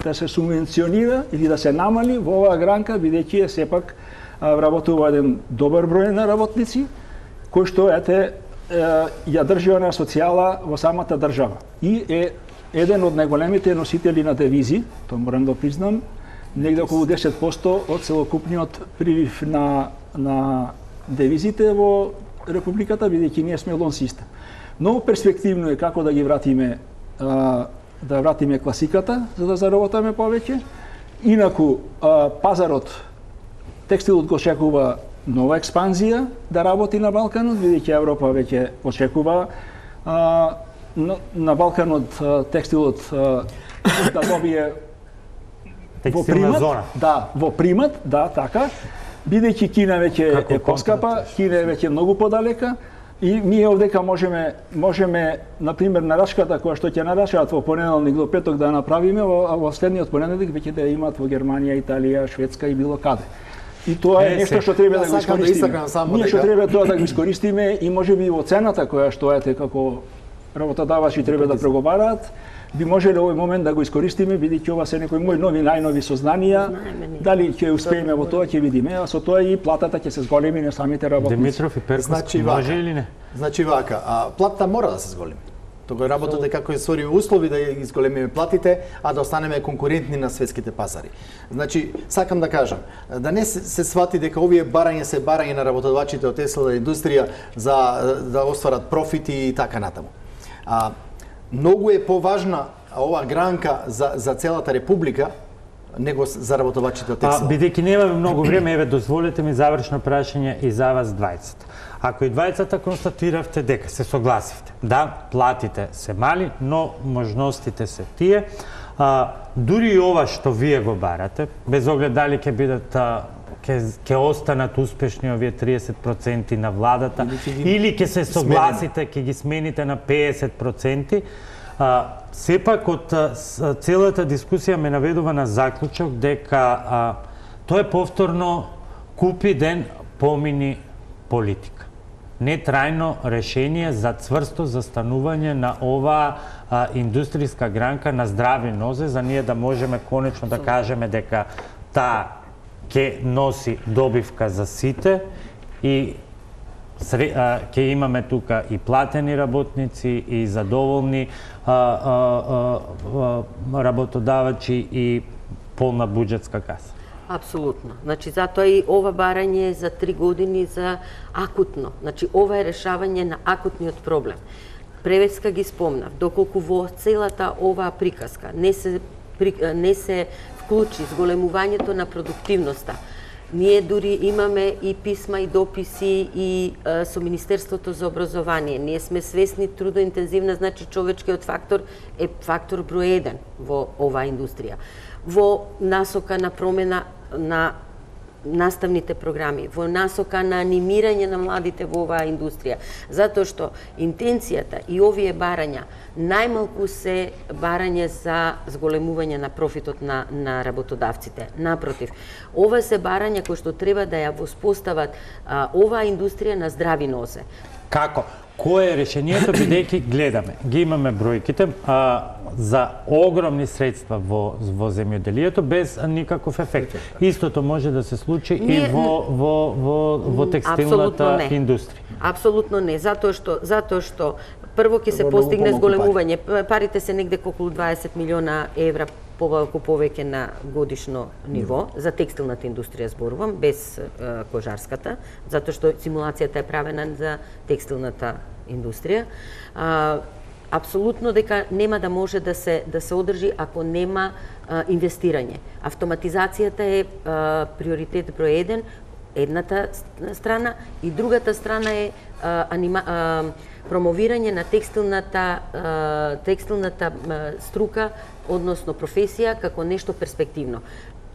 да се субвенционира или да се намали во оваа гранка, бидејќи е сепак вработува еден добар број на работници, кој што ја држи онаа социјала во самата држава. И е еден од најголемите носители на девизи, тоа морам да признам, негде околу 10% од целокупниот прилив на девизите во Републиката, бидејќи ние сме лон систем. Многу перспективно е како да ги вратиме класиката, за да заработаме повеќе. Инаку, пазарот, текстилот го очекува нова експанзија да работи на Балканот, бидејќи Европа веќе очекува на Балканот текстилот да добие во примат. Да, во примат, да, така. Бидејќи Кина веќе е поскапа, Кина е веќе многу подалека. И ние овдека можеме, например, нарачката која што ќе нарачаат во понеделник до петок да направиме, а во следниот понеделник веќе да имаат во Германија, Италија, Шведска и било каде. И тоа е нешто што треба да го искористиме. Ние што треба тоа да го искористиме и можеби во цената која што како работодавачи треба да преговараат, би можеле овој момент да го искористиме, бидејќи ова се некои мои најнови сознанија. Дали ќе успееме во тоа ќе видиме, а со тоа и платата ќе се зголеми на самите работници. Димитров и Перков, може или не? Значи вака, платата мора да се зголеми. Тука работата како е створи услови да изголемиме платите, а да останеме конкурентни на светските пазари. Значи, сакам да кажам, да не се свати дека овие барања се барања на работодавачите од текстилната индустрија за да остварат профити и така натаму. Многу е поважна ова гранка за целата република него за работодавачите од текстил. Бидејќи немаме многу време, еве дозволете ми завршно прашање и за вас двајцата. Ако и двајцата констатиравте дека се согласивте, да, платите се мали, но можностите се тие, дури и ова што вие го барате, без оглед дали ќе бидат ќе останат успешни овие 30% на владата или ќе се согласите, ќе ги смените на 50%, сепак од целата дискусија ме наведува на заклучок дека тоа е повторно купи ден помини политика. Не трајно решение за цврсто застанување на оваа индустријска гранка на здрави нозе, за ние да можеме конечно да кажеме дека таа ќе носи добивка за сите и ќе имаме тука и платени работници и задоволни работодавачи и полна буџетска каса. Апсолутно. Значи, затоа и ова барање е за 3 години за акутно. Значи, ова е решавање на акутниот проблем. Превеска ги спомнав, доколку во целата оваа приказка не се вклучи зголемувањето на продуктивноста. Ние дури имаме и писма и дописи и со Министерството за образование. Ние сме свесни трудоинтензивна, значи човечкиот фактор е фактор број 1 во оваа индустрија. Во насока на промена на наставните програми, во насока на анимирање на младите во оваа индустрија, затоа што интенцијата и овие барања најмалку се барање за зголемување на профитот на работодавците. Напротив, ова се барања кои што треба да ја воспостават оваа индустрија на здрави нозе. Како? Кое е решението, бидејќи гледаме, ги имаме бројките за огромни средства во земјоделието без никаков ефект. Истото може да се случи и во текстилната индустрија. Апсолутно не, затоа што прво ќе се постигне зголемување. Парите се негде околу 20 милиона евра повеќе на годишно ниво, за текстилната индустрија зборувам, без кожарската, затоа што симулацијата е правена за текстилната индустрија. Апсолутно дека нема да може да се одржи ако нема инвестирање. Автоматизацијата е приоритет број 1, едната страна, и другата страна е промовирање на текстилната струка, односно професија, како нешто перспективно.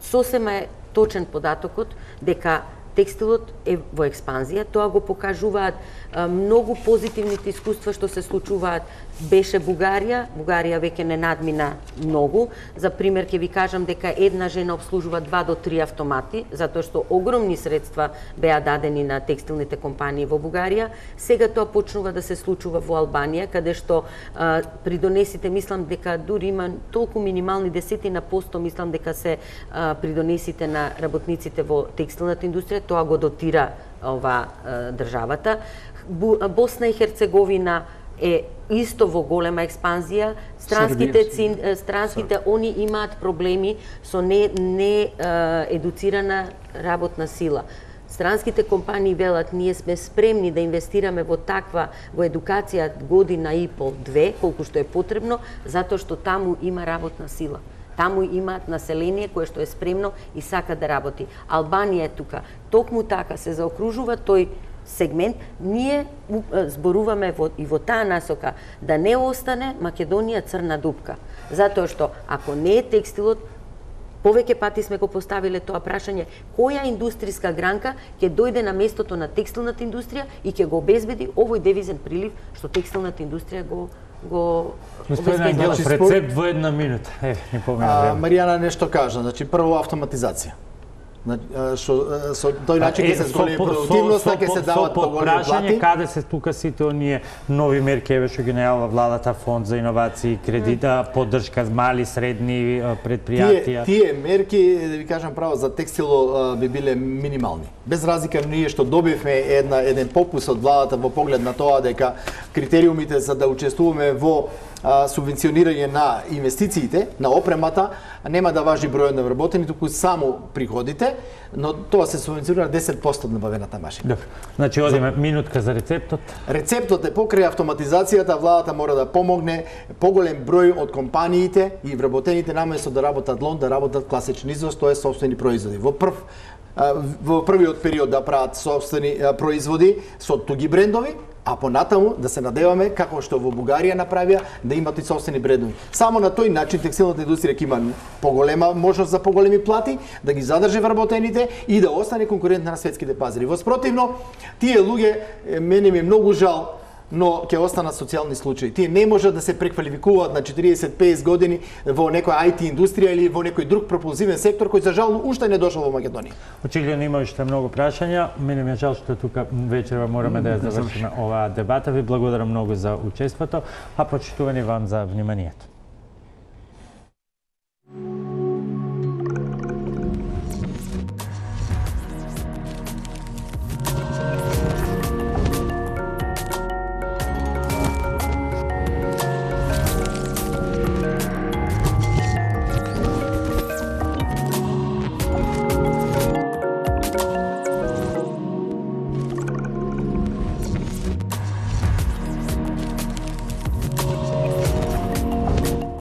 Сосема е точен податокот дека текстилот е во експанзија, тоа го покажуваат многу позитивните искуства што се случуваат. Беше Бугарија веќе не надмина многу. За пример ќе ви кажам дека една жена обслужува 2 до 3 автомати, затоа што огромни средства беа дадени на текстилните компании во Бугарија. Сега тоа почнува да се случува во Албанија, каде што придонесите, мислам дека дури има толку минимални 10%, мислам дека се придонесите на работниците во текстилната индустрија, тоа го дотира ова државата. Босна и Херцеговина е исто во голема експанзија. Странските они имаат проблеми со не едуцирана работна сила. Странските компании велат, ние сме спремни да инвестираме во едукација година и пол, 2, колку што е потребно, затоа што таму има работна сила. Таму имаат население кое што е спремно и сака да работи. Албанија е тука. Токму така се заокружува тој сегмент. Ние зборуваме и во таа насока да не остане Македонија црна дупка. Затоа што ако не е текстилот, повеќе пати сме го поставиле тоа прашање, која индустријска гранка ќе дојде на местото на текстилната индустрија и ќе го обезбеди овој девизен прилив што текстилната индустрија го Господин Ангелов, рецепт во 1 минута. Не помина време. Маријана нешто кажа, значи прво автоматизација. Што со тој начин ќе се зголеми продуктивноста, ќе се дават поголеми плати. Каде се тука сите оние нови мерки еве што ги најавува владата, фонд за иновации, кредита, поддршка за мали, средни предпријатија? Тие мерки, да ви кажам право, за текстило би биле минимални. Без разлика ние што добивме еден попус од владата во поглед на тоа дека критериумите за да учествуваме во субвенционирање на инвестициите, на опремата, нема да важи бројот на вработени, туку само приходите, но тоа се субвенционира 10% од набавената машина. Добро. Значи одиме минутка за рецептот. Рецептот е покрај автоматизацијата, владата мора да помогне поголем број од компаниите и вработените наместо да работат лон, да работат класичен износ, тоа е сопствени производи. Во првиот период да прават сопствени производи со туги брендови, а понатаму да се надеваме како што во Бугарија направија да имат и сопствени брендови. Само на тој начин текстилната индустрија ќе има поголема можност за поголеми плати, да ги задржи вработените и да остане конкурентна на светските пазари. Во спротивно, тие луѓе мене ми е многу жал, но ќе останат социјални случаи. Тие не можат да се преквалификуваат на 40-50 години во некоја IT индустрија или во некој друг пропулзивен сектор кој за жал уште не дошол во Македонија. Очигледно има уште многу прашања. Мене ми е жал што тука вечерва мораме да ја завршиме оваа дебата. Ви благодарам многу за учеството, а почитувани вам за вниманието.